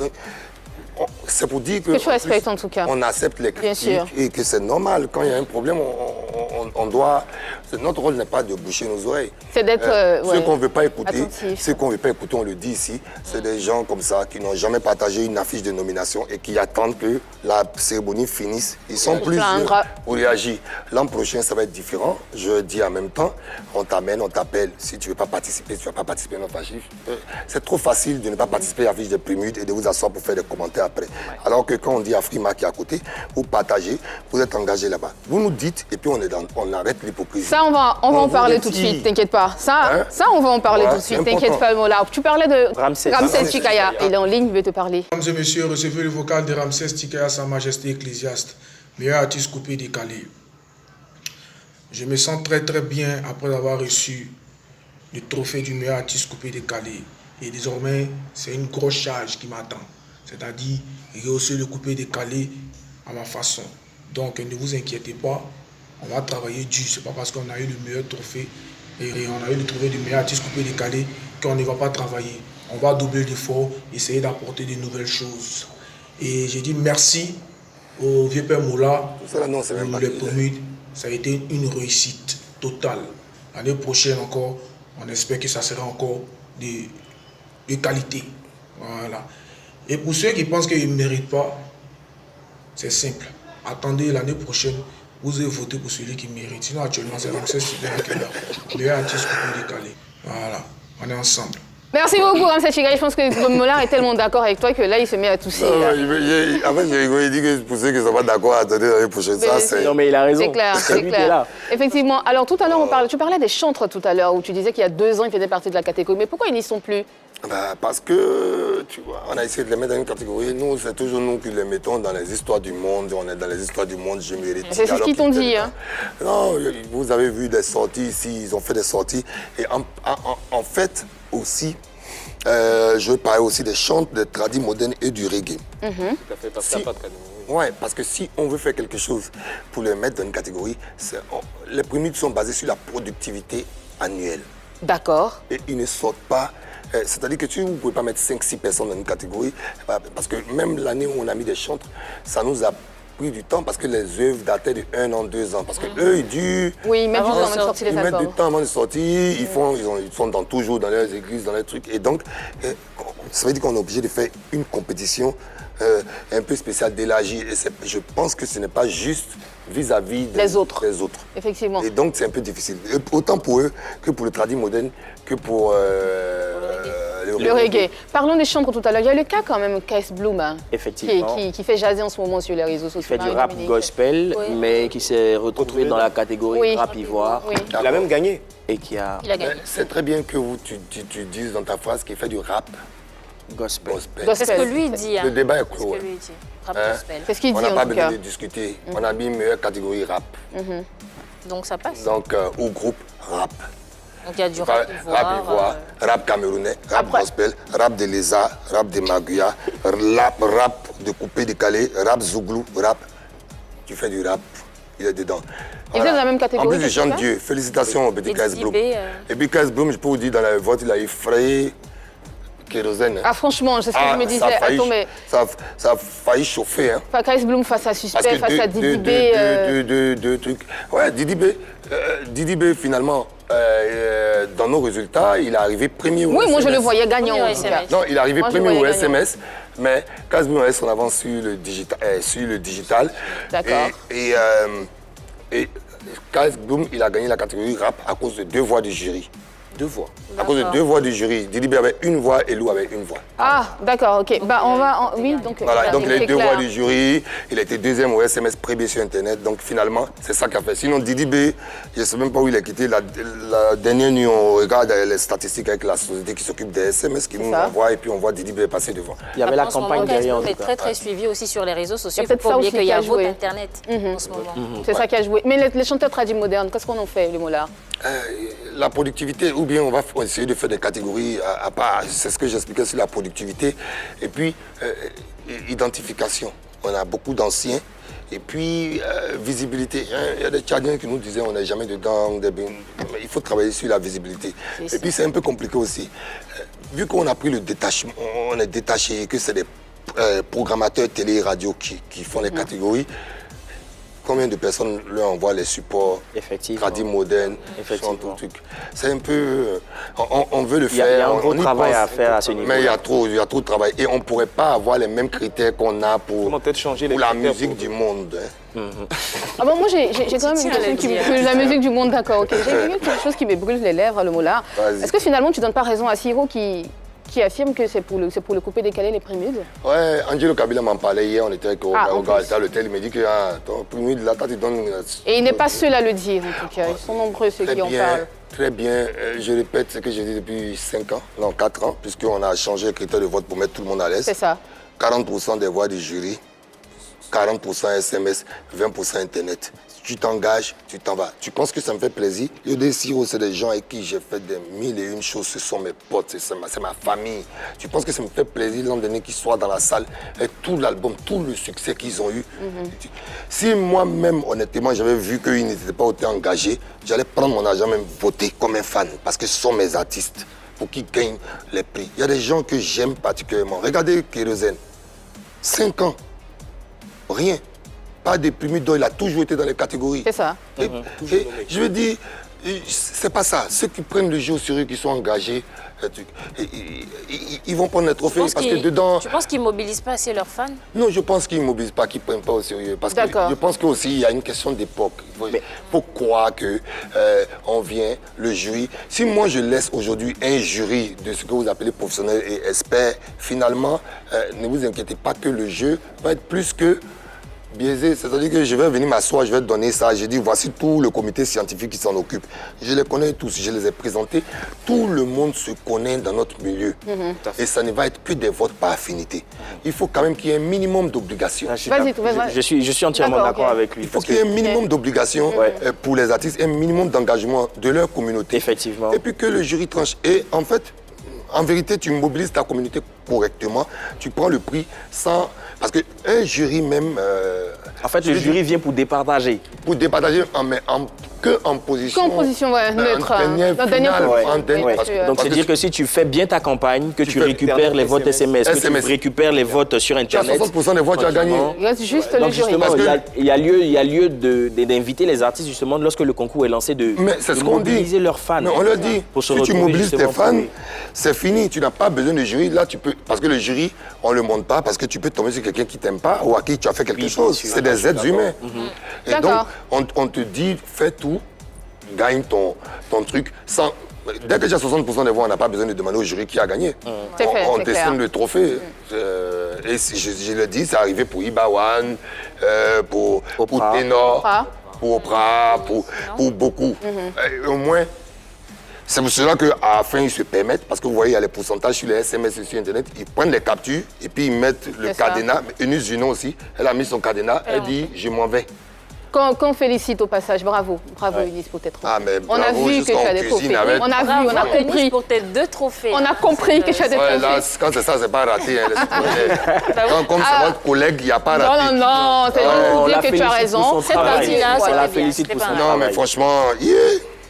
c'est pour dire que tu respectes en tout cas. On accepte les critiques et que c'est normal. Quand il y a un problème, on doit... Notre rôle n'est pas de boucher nos oreilles. C'est d'être... ceux qu'on ne veut pas écouter, on le dit ici, c'est des gens comme ça qui n'ont jamais partagé une affiche de nomination et qui attendent que la cérémonie finisse. Ils sont plus pour réagir. L'an prochain, ça va être différent. Je dis en même temps, on t'amène, on t'appelle. Si tu ne veux pas participer, tu ne vas pas participer à notre affiche. C'est trop facile de ne pas participer à l'affiche de Primude et de vous asseoir pour faire des commentaires après. Alors que quand on dit à Frima qui est à côté, vous partagez, vous êtes engagé là-bas. Vous nous dites et puis on on arrête l'hypocrisie. Ça, on va en parler tout de suite, t'inquiète pas. Ça, on va en parler tout de suite, t'inquiète pas, Mola. Tu parlais de Ramsès Tchikaya. Il est en ligne, il veut te parler. Mesdames et messieurs, recevez le vocal de Ramsès Tchikaya, Sa Majesté Ecclésiaste, meilleur artiste coupé décalé. Je me sens très très bien après avoir reçu le trophée du meilleur artiste coupé décalé. Et désormais, c'est une grosse charge qui m'attend. C'est-à-dire rehausser le coupé décalé à ma façon. Donc ne vous inquiétez pas, on va travailler dur. C'est pas parce qu'on a eu le meilleur trophée et on a eu le trophée du meilleur artiste coupé décalé qu'on ne va pas travailler. On va doubler l'effort, essayer d'apporter de nouvelles choses. Et j'ai dit merci au vieux père Mola pour les Promudes. Ça a été une réussite totale. L'année prochaine encore, on espère que ça sera encore de qualité. Voilà. Et pour ceux qui pensent qu'ils ne méritent pas, c'est simple. Attendez l'année prochaine, vous allez voter pour celui qui mérite. Sinon, actuellement, c'est Ramsès Tchikaya qui est là. Meilleur artiste coupé décalé. Voilà, on est ensemble. Merci beaucoup, Ramsès Tchikaya. Je pense que Mola est tellement d'accord avec toi que là, il se met à tousser. En fait, il dit que pour ceux qui ne sont pas d'accord, attendez l'année prochaine. Non, mais il a raison. C'est clair, c'est clair. Effectivement. Alors, tout à l'heure, tu parlais des chantres tout à l'heure, où tu disais qu'il y a 2 ans, ils faisaient partie de la catégorie. Mais pourquoi ils n'y sont plus? Parce que, tu vois, on a essayé de les mettre dans une catégorie. Nous, c'est toujours nous qui les mettons dans les histoires du monde. On est dans les histoires du monde, je mérite. C'est ce qu'ils t'ont dit, hein? Non, vous avez vu des sorties ici, ils ont fait des sorties. Et en fait, aussi, je parlais aussi des chants, des tradis modernes et du reggae. Tout à fait, parce qu'il n'y a pas de catégorie. Ouais, parce que si on veut faire quelque chose pour les mettre dans une catégorie, les Promudes sont basés sur la productivité annuelle. D'accord. Et ils ne sortent pas. C'est-à-dire que vous ne pouvez pas mettre 5-6 personnes dans une catégorie, parce que même l'année où on a mis des chantres, ça nous a pris du temps, parce que les œuvres dataient de 1 an, 2 ans. Parce que eux, ils durent... Oui, ils mettent du temps avant de sortir les albums. Ils mettent du temps avant de sortir, ils sont toujours dans leurs églises, dans leurs trucs. Et donc, ça veut dire qu'on est obligé de faire une compétition un peu spéciale d'élargie. Et je pense que ce n'est pas juste vis-à-vis des autres. Effectivement. Et donc, c'est un peu difficile. Autant pour eux que pour le tradit moderne, que pour le reggae. Parlons des chantres tout à l'heure. Il y a le cas quand même, KS Bloom, hein, effectivement, qui fait jaser en ce moment sur les réseaux sociaux. Il fait du rap gospel, mais qui s'est retrouvé dans la catégorie rap ivoire. Oui. Il a même gagné. Et qui a... Il a gagné. C'est très bien que tu dises dans ta phrase qu'il fait du rap gospel. C'est ce que lui dit. Hein. Le débat est clos. C'est ce que lui dit. Rap gospel. C'est ce qu'il dit, on n'a pas besoin de discuter. On a mis une meilleure catégorie rap. Donc ça passe. Donc au groupe rap. Donc il y a du rap ivoire, rap camerounais, rap gospel, rap de Léza, rap de Maguya, rap de coupé décalé, rap zouglou, rap. Tu fais du rap, il est dedans. Il est dans la même catégorie. En plus, je chante Dieu. Félicitations au petit KS Bloom. Et puis KS Bloom, je peux vous dire, dans la vote, il a effrayé kérosène. Ah franchement, c'est ce que je me disais. Attends, mais... Ça a failli chauffer. Hein. KS Bloom face à Suspect, face à Didi B. Deux trucs. Ouais, Didi B, finalement, dans nos résultats, il est arrivé premier au SMS. Oui, moi je le voyais gagnant. Non, il est arrivé premier au SMS, mais KS Bloom a son avance sur le digital. D'accord. Et KS Bloom, il a gagné la catégorie rap à cause de 2 voix du jury. 2 voix. À cause de 2 voix du jury. Didi B avait 1 voix et Lou avait 1 voix. Ah, d'accord, ok. Bah, on va... Oui, donc... Voilà, donc les 2 voix du jury, il a été 2e au SMS prébé sur Internet. Donc finalement, c'est ça qu'a fait. Sinon, Didi B, je ne sais même pas où il a quitté. La dernière nuit, on regarde les statistiques avec la société qui s'occupe des SMS qui nous envoie et puis on voit Didi B passer devant. Il y avait la campagne derrière. Il est très très suivi aussi sur les réseaux sociaux. Il ne faut pas oublier qu'il y a vote Internet en ce moment. C'est ça qui a joué. Mais les chanteurs tradis modernes, qu'est-ce qu'on en fait, les mots-là? La productivité, ou bien on va essayer de faire des catégories à part, c'est ce que j'expliquais sur la productivité. Et puis, identification. On a beaucoup d'anciens. Et puis, visibilité. Il y a des Tchadiens qui nous disaient on n'est jamais dedans. Il faut travailler sur la visibilité. Et puis, c'est un peu compliqué aussi. Vu qu'on a pris le détachement, on est détaché, que c'est des programmateurs télé et radio qui font les catégories. Combien de personnes leur envoient les supports, tradis modernes, tout truc. C'est un peu... On veut le faire. Il y a un gros travail à faire à ce niveau. Mais il y a trop de travail. Et on ne pourrait pas avoir les mêmes critères qu'on a pour la musique du monde. Ah bon, moi j'ai quand même une question qui me brûle. La musique du monde, d'accord, ok. J'ai quelque chose qui me brûle les lèvres, le mot là. Est-ce que finalement tu ne donnes pas raison à Siro qui qui affirme que c'est pour le couper décaler les Prémudes. Ouais, Angelo Kabila m'en parlait hier, on était avec Ah, au gars à l'hôtel, il m'a dit que ton Prémude, là, toi, tu donnes... Et il n'est pas seul à le dire, en tout cas. Ils sont nombreux ceux qui en parlent. Très bien, je répète ce que j'ai dit depuis 5 ans, non 4 ans, puisqu'on a changé le critère de vote pour mettre tout le monde à l'aise. C'est ça. 40% des voix du jury, 40% SMS, 20% Internet. Tu t'engages, tu t'en vas. Tu penses que ça me fait plaisir? Le DCO, c'est des gens avec qui j'ai fait des mille et une choses. Ce sont mes potes, c'est ma famille. Tu penses que ça me fait plaisir l'an dernier qu'ils soient dans la salle et tout l'album, tout le succès qu'ils ont eu. Si moi-même, honnêtement, j'avais vu qu'ils n'étaient pas autant engagés, j'allais prendre mon argent, même voter comme un fan, parce que ce sont mes artistes, pour qu'ils gagnent les prix. Il y a des gens que j'aime particulièrement. Regardez Kérosène, 5 ans, rien. Pas de Prémude d'or, il a toujours été dans les catégories. C'est ça. Et je veux dire, c'est pas ça. Ceux qui prennent le jeu au sérieux, qui sont engagés, ils vont prendre les trophées parce que dedans... Tu penses qu'ils ne mobilisent pas assez leurs fans? Non, je pense qu'ils ne mobilisent pas, qu'ils ne prennent pas au sérieux. Parce que je pense qu'aussi, il y a une question d'époque. Il faut croire qu'on vient, le jury... Si moi, je laisse aujourd'hui un jury de ce que vous appelez professionnel et expert, finalement, ne vous inquiétez pas que le jeu va être plus que... biaisé, c'est-à-dire que je vais venir m'asseoir, je vais te donner ça. J'ai dit, voici tout le comité scientifique qui s'en occupe. Je les connais tous, je les ai présentés. Tout le monde se connaît dans notre milieu. Et ça ne va être que des votes par affinité. Il faut quand même qu'il y ait un minimum d'obligations. Je suis entièrement d'accord avec lui. Il faut qu'il y ait un minimum d'obligations pour les artistes, un minimum d'engagement de leur communauté. Effectivement. Et puis que le jury tranche. Et en fait, en vérité, tu mobilises ta communauté correctement, tu prends le prix sans... Parce qu'un jury même... en fait, le jury vient pour départager. Pour départager, mais qu'en position... Qu'en position neutre. Donc, c'est-à-dire que si tu fais bien ta campagne, que tu récupères les votes SMS, que tu récupères les votes sur Internet... Tu as 60% des voix, tu as gagné. Il reste juste le jury. Justement, il y a lieu d'inviter les artistes, justement, lorsque le concours est lancé, de mobiliser leurs fans. Mais on leur dit, si tu mobilises tes fans, c'est fini. Tu n'as pas besoin de jury. Là, tu peux... Parce que le jury, on ne le monte pas parce que tu peux tomber sur quelqu'un qui ne t'aime pas ou à qui tu as fait quelque chose. C'est des êtres humains. Et donc, on te dit, fais tout, gagne ton truc sans... Dès que tu as 60% des voix, on n'a pas besoin de demander au jury qui a gagné. On décerne le trophée. Et je le dis, c'est arrivé pour Ibawan, pour Ténor, pour Oprah, pour beaucoup. Et au moins, c'est pour cela qu'à la fin, ils se permettent, parce que vous voyez, il y a les pourcentages sur les SMS et sur Internet, ils prennent les captures et puis ils mettent le cadenas. Eunice Junon aussi, elle a mis son cadenas, elle dit « je m'en vais ». Qu'on félicite au passage, bravo Eunice pour tes trophées. Ah, mais on a vu que tu as des trophées. On a vu, on a compris. Pour tes 2 trophées. On a compris que tu as des trophées. Là, quand c'est ça, c'est pas raté. Comme c'est votre collègue, il n'y a pas raté. Non, c'est pour dire que tu as raison. Cette partie-là, on la félicite pour son travail. Non, mais franchement,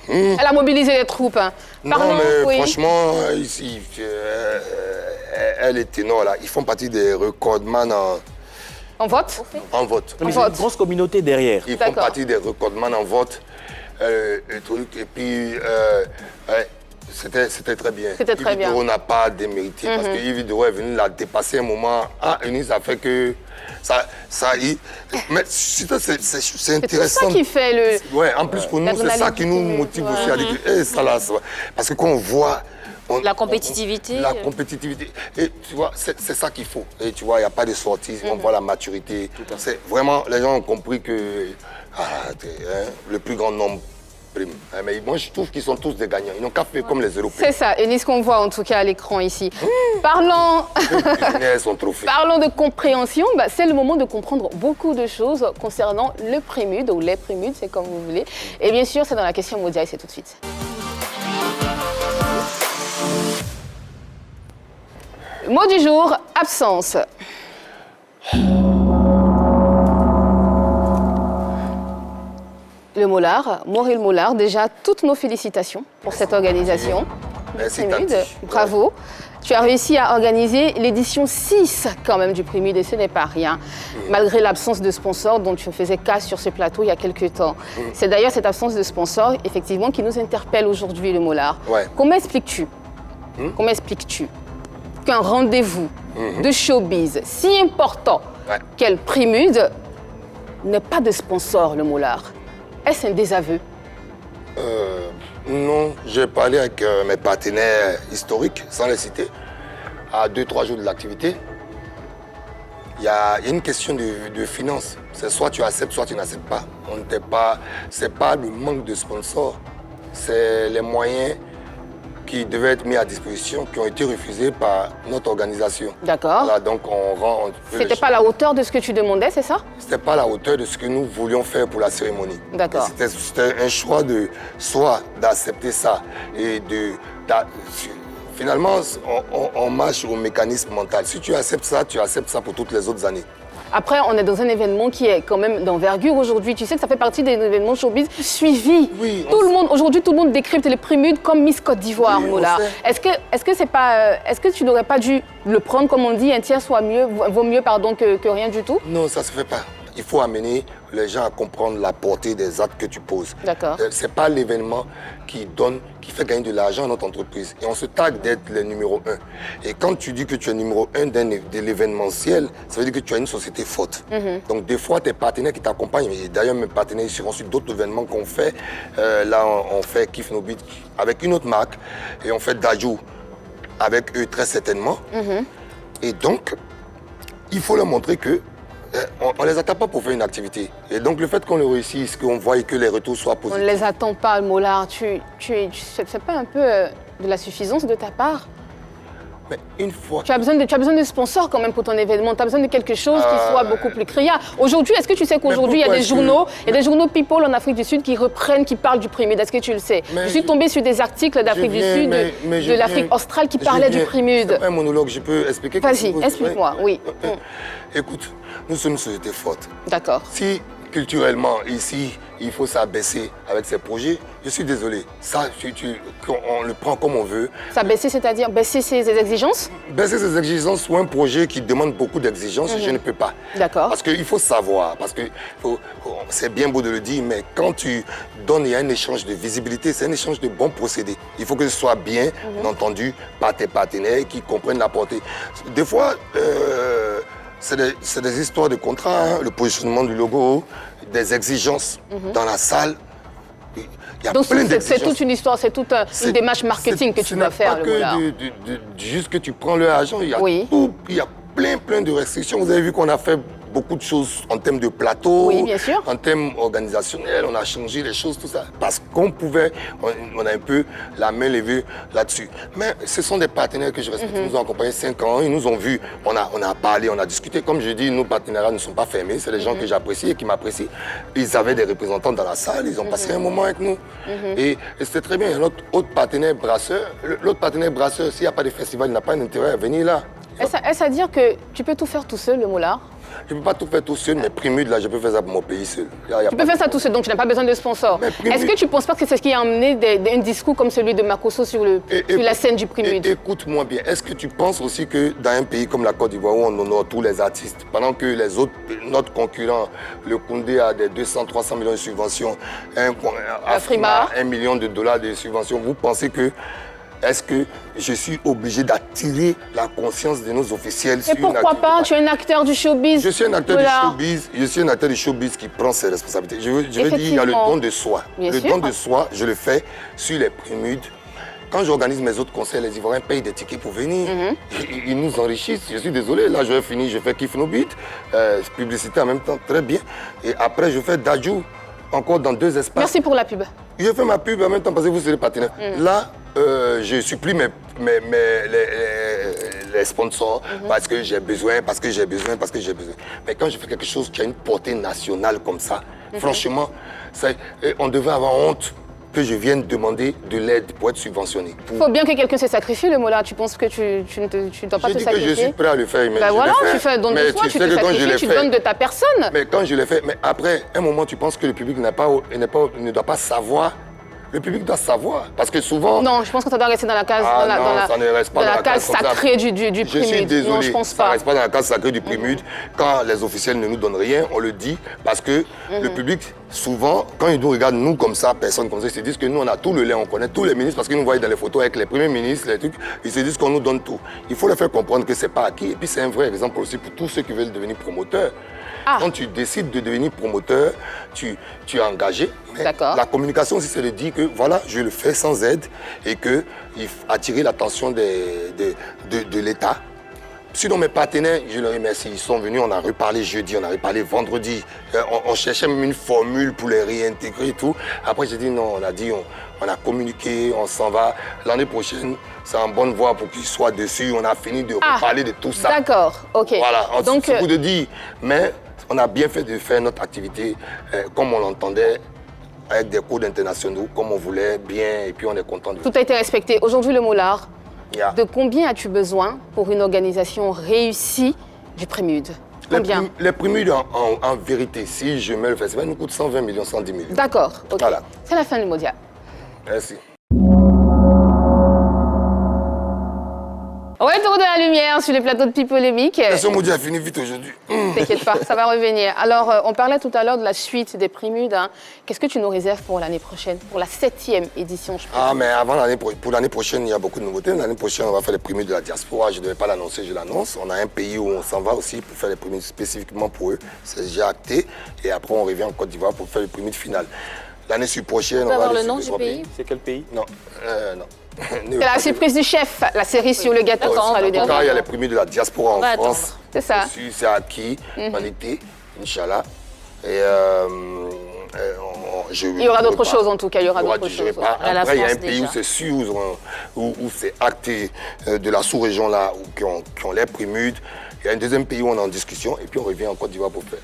elle a mobilisé les troupes. Non, mais franchement, ici, elle est ténor là. Ils font partie des recordman en vote. En vote. Mais il y a une grosse communauté derrière. Ils font partie des recordman en vote. Et puis, c'était très bien. C'était très bien. Yves Doro n'a pas démérité parce que Yves Doro est venu la dépasser un moment. Ah, Eunice a fait que mais c'est intéressant. C'est ça qui fait le... Ouais, en plus pour nous, c'est ça qui nous motive aussi à dire que ça là, parce que quand on voit... La compétitivité. La compétitivité. Et tu vois, c'est ça qu'il faut. Et tu vois, il n'y a pas de sortie, on voit la maturité. C'est vraiment, les gens ont compris que le plus grand nombre prime. Mais moi, je trouve qu'ils sont tous des gagnants. Ils n'ont qu'à faire comme les Européens. C'est ça, et ce qu'on voit en tout cas à l'écran ici. Parlons de compréhension, c'est le moment de comprendre beaucoup de choses concernant le Prémude, ou les Prémudes, c'est comme vous voulez. Et bien sûr, c'est dans la question mondiale, et c'est tout de suite. Mot du jour, absence. Le Mollard, Mauril Mollard, déjà toutes nos félicitations pour cette organisation. Merci, bravo. Tu as réussi à organiser l'édition 6 quand même du Prémude et ce n'est pas rien, malgré l'absence de sponsors dont tu faisais cas sur ce plateau il y a quelques temps. C'est d'ailleurs cette absence de sponsors, effectivement, qui nous interpelle aujourd'hui, le Mollard. Comment expliques-tu qu'un rendez-vous de showbiz si important qu'est le Prémude n'ait pas de sponsor, le Mollard? Est-ce un désaveu? Non, j'ai parlé avec mes partenaires historiques, sans les citer. à 2-3 jours de l'activité, il y a une question de finances. C'est soit tu acceptes, soit tu n'acceptes pas. C'est pas le manque de sponsors, c'est les moyens qui devaient être mis à disposition, qui ont été refusés par notre organisation. D'accord. Voilà, donc on rend... C'était pas à la hauteur de ce que tu demandais, c'est ça? C'était pas à la hauteur de ce que nous voulions faire pour la cérémonie. D'accord. C'était un choix de soit d'accepter ça et finalement, on marche au mécanisme mental. Si tu acceptes ça pour toutes les autres années. Après, on est dans un événement qui est quand même d'envergure aujourd'hui. Tu sais que ça fait partie des événements showbiz suivis. Oui, Aujourd'hui, tout le monde décrypte les Prémudes comme Miss Côte d'Ivoire, oui, Mola. Est-ce que tu n'aurais pas dû le prendre, comme on dit, un tiers vaut mieux que rien du tout? Non, ça se fait pas. Il faut amener les gens à comprendre la portée des actes que tu poses. D'accord. C'est pas l'événement qui fait gagner de l'argent à notre entreprise. Et on se targue d'être le numéro 1. Et quand tu dis que tu es numéro 1 de l'événementiel, ça veut dire que tu as une société forte. Donc des fois, tes partenaires qui t'accompagnent, et d'ailleurs mes partenaires seront sur d'autres événements qu'on fait. Là, on fait Kif No Beat avec une autre marque. Et on fait Dajou avec eux très certainement. Et donc, il faut leur montrer que on ne les attend pas pour faire une activité. Et donc le fait qu'on le réussisse, qu'on voit que les retours soient positifs. On ne les attend pas, Mola. C'est pas un peu de la suffisance de ta part? Mais une fois... Tu as besoin de sponsors quand même pour ton événement. Tu as besoin de quelque chose qui soit beaucoup plus criard. Aujourd'hui, est-ce que tu sais qu'aujourd'hui, il y a des journaux People en Afrique du Sud qui parlent du Prémude? Est-ce que tu le sais? Je suis tombée sur des articles d'Afrique du Sud, de l'Afrique australe qui parlaient du Prémude. C'est pas un monologue, je peux expliquer quelque chose? Vas-y, explique-moi, oui. Écoute, nous sommes une société forte. D'accord. Si culturellement, ici, il faut s'abaisser avec ces projets, je suis désolé. Ça, on le prend comme on veut. S'abaisser, c'est-à-dire baisser ses exigences? Baisser ses exigences sur un projet qui demande beaucoup d'exigences, je ne peux pas. D'accord. Parce qu'il faut savoir, c'est bien beau de le dire, mais quand tu donnes, il y a un échange de visibilité, c'est un échange de bons procédés. Il faut que ce soit bien entendu par tes partenaires qui comprennent la portée. Des fois, c'est des histoires de contrat, hein, le positionnement du logo, des exigences dans la salle. Donc c'est toute une histoire, c'est toute une démarche marketing que tu dois faire. Ce n'est pas que juste que tu prends leur argent, il y a tout, il y a plein de restrictions. Vous avez vu qu'on a fait beaucoup de choses en termes de plateau, en termes organisationnels, on a changé les choses, tout ça, parce qu'on pouvait, on a un peu la main levée là-dessus. Mais ce sont des partenaires que je respecte, ils nous ont accompagnés 5 ans, ils nous ont vus, on a parlé, on a discuté. Comme je dis, nos partenariats ne sont pas fermés, c'est des gens que j'apprécie et qui m'apprécient. Ils avaient des représentants dans la salle, ils ont passé un moment avec nous. Et c'était très bien. Notre autre partenaire brasseur, s'il n'y a pas de festival, il n'a pas d'intérêt à venir là. Est-ce à dire que tu peux tout faire tout seul, le Mola? Je ne peux pas tout faire tout seul, mais Prémude, là, je peux faire ça pour mon pays seul. Tu peux faire ça tout seul, donc tu n'as pas besoin de sponsor. Est-ce que tu ne penses pas que c'est ce qui a amené un discours comme celui de Makosso sur la scène du Prémude? Écoute-moi bien, est-ce que tu penses aussi que dans un pays comme la Côte d'Ivoire, où on honore tous les artistes, pendant que les autres, notre concurrent, le Koundé, a des 200-300 millions de subventions, Afrima, $1 million de subventions, vous pensez que est-ce que je suis obligé d'attirer la conscience de nos officiels sur une activité? Et pourquoi pas? Tu es un acteur du showbiz. Je suis un acteur du showbiz. Je suis un acteur du showbiz qui prend ses responsabilités. Je veux dire, il y a le don de soi. Don de soi, je le fais sur les Prémudes. Quand j'organise mes autres concerts, les Ivoiriens payent des tickets pour venir. Ils nous enrichissent. Je suis désolé. Là, je vais finir, je fais Kif No Beat, publicité en même temps, très bien. Et après, je fais Dajou, encore dans 2 espaces. Merci pour la pub. Je fais ma pub en même temps parce que vous, c'est les partenaires. Là, je supplie les sponsors parce que j'ai besoin. Mais quand je fais quelque chose qui a une portée nationale comme ça, franchement, on devrait avoir honte que je vienne demander de l'aide pour être subventionné. Il faut bien que quelqu'un se sacrifie, le Mola. Tu penses que tu ne dois pas te sacrifier? Je dis que je suis prêt à le faire, mais tu fais un don de soi, tu te sacrifies, tu donnes de ta personne. Mais quand je l'ai fait, mais après, un moment, tu penses que le public ne doit pas savoir. Le public doit savoir, parce que souvent... Non, je pense que ça doit rester dans la case, dans la case sacrée du Prémude. Je suis désolé, non, je pense pas. Ça ne reste pas dans la case sacrée du Prémude. Quand les officiels ne nous donnent rien, on le dit, parce que le public, souvent, quand ils nous regardent, nous comme ça, personne comme ça, ils se disent que nous, on a tout le lait, on connaît tous les ministres, parce qu'ils nous voient dans les photos avec les premiers ministres, les trucs, ils se disent qu'on nous donne tout. Il faut leur faire comprendre que ce n'est pas acquis, et puis c'est un vrai exemple aussi pour tous ceux qui veulent devenir promoteurs. Quand tu décides de devenir promoteur, tu es engagé. Mais la communication aussi, c'est de dire que voilà, je le fais sans aide et qu'il faut attirer l'attention de l'État. Sinon, mes partenaires, je les remercie. Ils sont venus, on a reparlé jeudi, on a reparlé vendredi. On cherchait même une formule pour les réintégrer et tout. Après, j'ai dit non, on a communiqué, on s'en va. L'année prochaine, c'est en bonne voie pour qu'ils soient dessus. On a fini de reparler de tout ça. D'accord, ok. Voilà, donc c'est pour de dire, mais on a bien fait de faire notre activité comme on l'entendait, avec des codes internationaux, comme on voulait, bien, et puis on est content de tout a été respecté. Aujourd'hui, le Mollard, de combien as-tu besoin pour une organisation réussie du Prémude? Combien? Les Prémudes, en vérité, si je mets le festival, nous coûte 120 millions, 110 millions. D'accord, ok. Voilà. C'est la fin du mondial. Merci. On va être de la lumière sur les plateaux de Pi Polémique. Ce mondial a fini vite aujourd'hui. T'inquiète pas, ça va revenir. Alors, on parlait tout à l'heure de la suite des Prémudes. Hein. Qu'est-ce que tu nous réserves pour l'année prochaine, pour la 7e édition, je pense? Ah, mais pour l'année prochaine, il y a beaucoup de nouveautés. L'année prochaine, on va faire les Prémudes de la diaspora. Je ne devais pas l'annoncer, je l'annonce. On a un pays où on s'en va aussi pour faire les Prémudes spécifiquement pour eux. C'est déjà acté. Et après, on revient en Côte d'Ivoire pour faire les Prémudes finales. L'année prochaine, on va avoir le nom du pays? C'est quel pays? Non, non. C'est la surprise du chef, la série sur le gâteau sera le dernier. Il y a les Prémudes de la diaspora en France. C'est ça. C'est acquis en été, Inch'Allah. Et il y aura d'autres choses en tout cas, il y aura d'autres choses. Après, il y a un pays où c'est sûr, où c'est acté de la sous-région là, qui ont les Prémudes. Il y a un deuxième pays où on est en discussion et puis on revient en Côte d'Ivoire pour faire.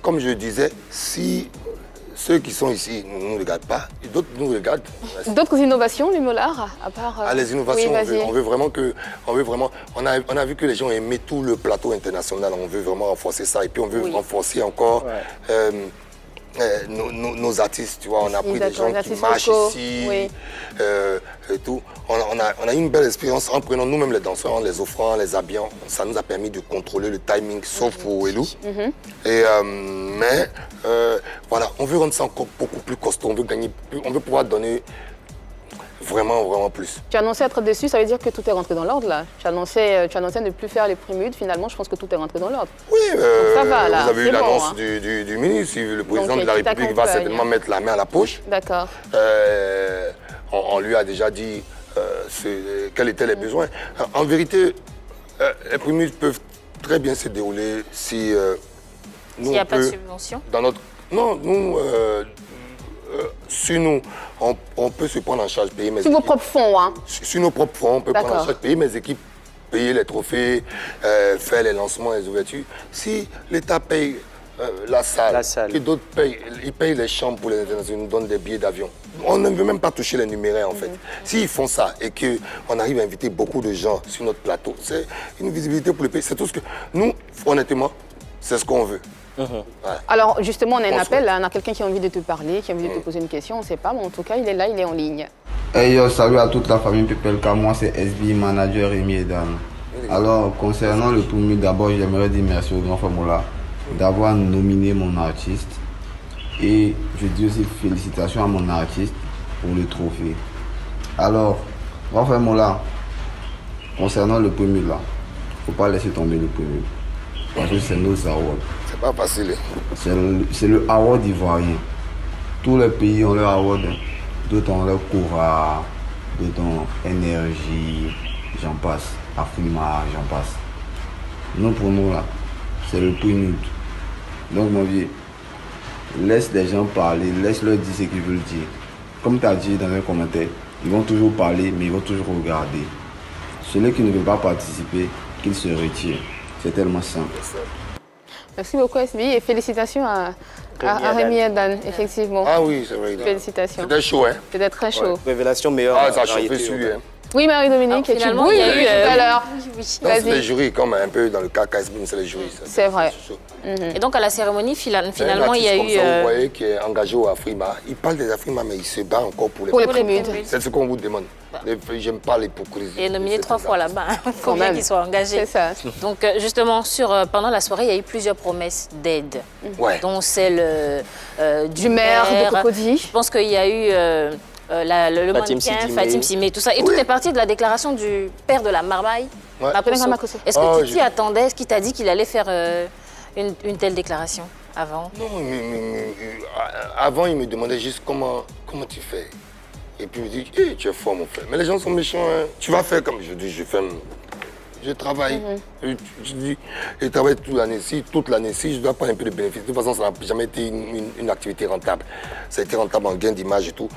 Comme je disais, si ceux qui sont ici ne nous regardent pas, et d'autres nous regardent. D'autres innovations, les Mollards, à part... les innovations, oui, on veut vraiment que... On a vu que les gens aimaient tout le plateau international, on veut vraiment renforcer ça. Et puis on veut renforcer encore nos artistes, tu vois. On a pris des gens qui marchent ici et tout. On a eu une belle expérience en prenant nous-mêmes les danseurs, en les offrant, en les habillant. Ça nous a permis de contrôler le timing, sauf pour Elou. Et, voilà, on veut rendre ça encore beaucoup plus costaud. On veut gagner plus, on veut pouvoir donner vraiment plus. Tu annonçais être déçu, ça veut dire que tout est rentré dans l'ordre là. Tu annonçais ne plus faire les Prémudes, finalement je pense que tout est rentré dans l'ordre. Oui, ça va, là, vous avez eu l'annonce bon, du ministre, le président de la République va certainement mettre la main à la poche. D'accord. On lui a déjà dit quels étaient les besoins. En vérité, les Prémudes peuvent très bien se dérouler si nous, s'il n'y a pas de subvention. Sur nous, on peut se prendre en charge, payer mes équipes. Sur vos propres fonds, hein? Sur nos propres fonds, on peut prendre en charge, payer mes équipes, payer les trophées, faire les lancements, les ouvertures. Si l'État paye la salle, et d'autres payent, ils payent les chambres pour les internationaux, nous donnent des billets d'avion. On ne veut même pas toucher les numéraires en fait. S'ils font ça et qu'on arrive à inviter beaucoup de gens sur notre plateau, c'est une visibilité pour le pays. C'est tout ce que nous, honnêtement, c'est ce qu'on veut. Voilà. Alors justement, on a un appel, on a quelqu'un qui a envie de te parler, qui a envie de te poser une question, on ne sait pas, mais en tout cas, il est là, il est en ligne. Hey yo, salut à toute la famille PPLK, moi c'est SB, manager Rémi Edan. Alors, concernant le premier, d'abord, j'aimerais dire merci au grand Mollard d'avoir nominé mon artiste. Et je dis aussi félicitations à mon artiste pour le trophée. Alors, grand Mollard, concernant le premier là, il ne faut pas laisser tomber le premier. Parce que c'est nos awards. C'est pas facile. C'est le award ivoirien. Tous les pays ont leur award. D'autres ont leur courage, d'autres ont énergie, j'en passe. Afrima, j'en passe. Nous, pour nous, là, c'est le Prémude. Donc, mon vieux, laisse les gens parler, laisse-leur dire ce qu'ils veulent dire. Comme tu as dit dans les commentaires, ils vont toujours parler, mais ils vont toujours regarder. Celui qui ne veut pas participer, qu'il se retire. C'est tellement simple. Merci beaucoup, SB, et félicitations à Rémi Edan, effectivement. Ah oui, c'est vrai. Félicitations. C'était chaud, hein? C'était très chaud. Révélation meilleure. Ah, ça a chauffé dessus, hein? Oui, Marie-Dominique, tu bouilles depuis tout à l'heure. C'est les jurys, comme un peu dans le cas KSB, c'est les jurys. C'est vrai. Et donc à la cérémonie, finalement, il y a eu... Ça, vous voyez, qui est engagé au Afrima. Il parle des Afrima, mais il se bat encore pour les Prémudes. C'est ce qu'on vous demande. J'aime pas l'hypocrisie. Il est nominé 3 fois là-bas. Il faut bien qu'il soit engagé. C'est ça. Donc justement, pendant la soirée, il y a eu plusieurs promesses d'aide, dont celle du maire de Cocody. Je pense qu'il y a eu... le mannequin, Fatim Simé, tout ça. Et tout est parti de la déclaration du père de la marmaille. Est-ce que tu t'y attendais? Est-ce qu'il t'a dit qu'il allait faire une telle déclaration avant? Non, avant, il me demandait juste comment tu fais. Et puis il me dit, hey, tu es fort mon frère. Mais les gens sont méchants, hein. Tu vas faire comme je dis, je travaille. Je travaille toute l'année. Toute l'année, si je dois prendre un peu de bénéfices. De toute façon, ça n'a jamais été une activité rentable. Ça a été rentable en gain d'image et tout.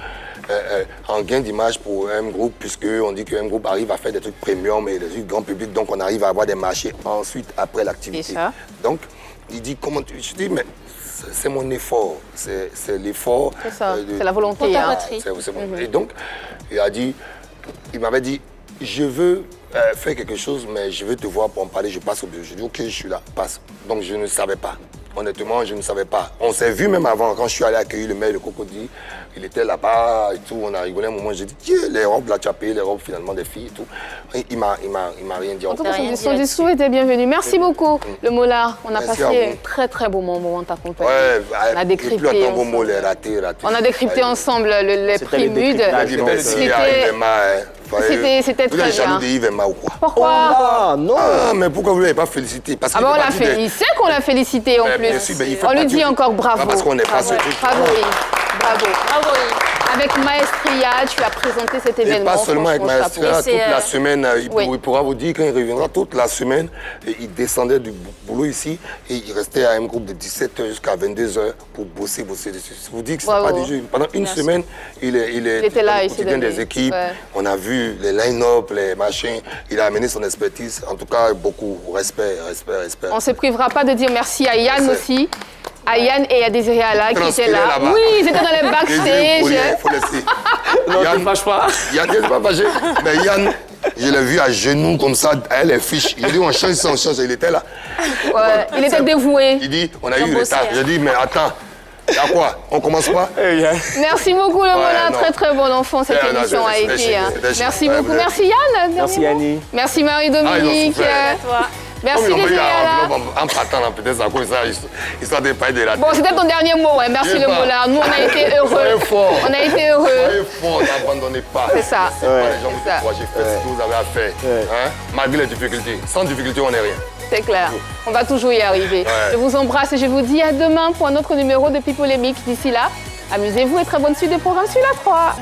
En gain d'image pour M Group, puisqu'on dit que M Group arrive à faire des trucs premium et des trucs grand public, donc on arrive à avoir des marchés ensuite, après l'activité. Donc, il dit, comment tu... Je dis, mais c'est mon effort, c'est l'effort. C'est ça, c'est la volonté. Hein. Et donc, il m'avait dit, je veux faire quelque chose, mais je veux te voir pour en parler, je passe au bureau. Je dis, ok, je suis là, passe. Donc, je ne savais pas. Honnêtement, je ne savais pas. On s'est vu même avant, quand je suis allé accueillir le maire de Cocody. Il était là-bas et tout, on a rigolé un moment. J'ai dit, tiens, les robes, là, tu as payé les robes finalement des filles et tout. Il m'a rien dit. En tout cas, son discours était bienvenu. Merci beaucoup, le Molard. On a passé un très très beau moment en ta compagnie. On a décrypté on a décrypté ensemble les prix MUD. C'était très bien. Vous êtes jaloux de Yves Emma ou quoi? Pourquoi? Non. Ah, mais pourquoi vous ne l'avez pas félicité? Parce on l'a fait. Il sait qu'on l'a félicité en plus. On lui dit encore bravo. Parce qu'on n'est pas ce truc. Bravo. Bravo. Avec Maestria, tu as présenté cet événement. Et pas seulement avec Maestria, toute la semaine, il pourra vous dire quand il reviendra, toute la semaine, il descendait du boulot ici et il restait à un groupe de 17h jusqu'à 22h pour bosser dessus. Je vous dis que c'est pas du jeu. Pendant une semaine, il était là, au quotidien des équipes. On a vu les line-up, les machins. Il a amené son expertise. En tout cas, beaucoup respect. On ne se privera pas de dire merci à Yann aussi. À Yann et à Désiré Alla qui étaient là. Oui, ils étaient dans les backstage. Faut laisser. Non, tu ne fâches pas. Yann, il n'est pas fâché. Mais Yann, je l'ai vu à genoux comme ça, avec les fiches. Il dit, on change ça, il était là. Ouais, il était dévoué. Il dit, on a eu le retard. Je dis, mais attends. À quoi? On commence pas? Merci beaucoup, le Molard. Très très bon enfant, cette émission a été. Merci beaucoup. Merci Yann. Merci Annie. Merci Marie-Dominique. Merci Désiré Alla. En partant, peut-être à cause de ça, histoire de pas de la. Bon, c'était ton dernier mot, hein. Merci le Molard. Nous, on a été heureux. On a été heureux. Soyez fort, n'abandonnez pas. C'est ça. C'est pas les gens qui vous croient, j'ai fait ce que vous avez à faire. Hein? Malgré les difficultés. Sans difficulté, on n'est rien. C'est clair. On va toujours y arriver. Je vous embrasse et je vous dis à demain pour un autre numéro de Pipolémique. D'ici là, amusez-vous et très bonne suite de programme sur la 3.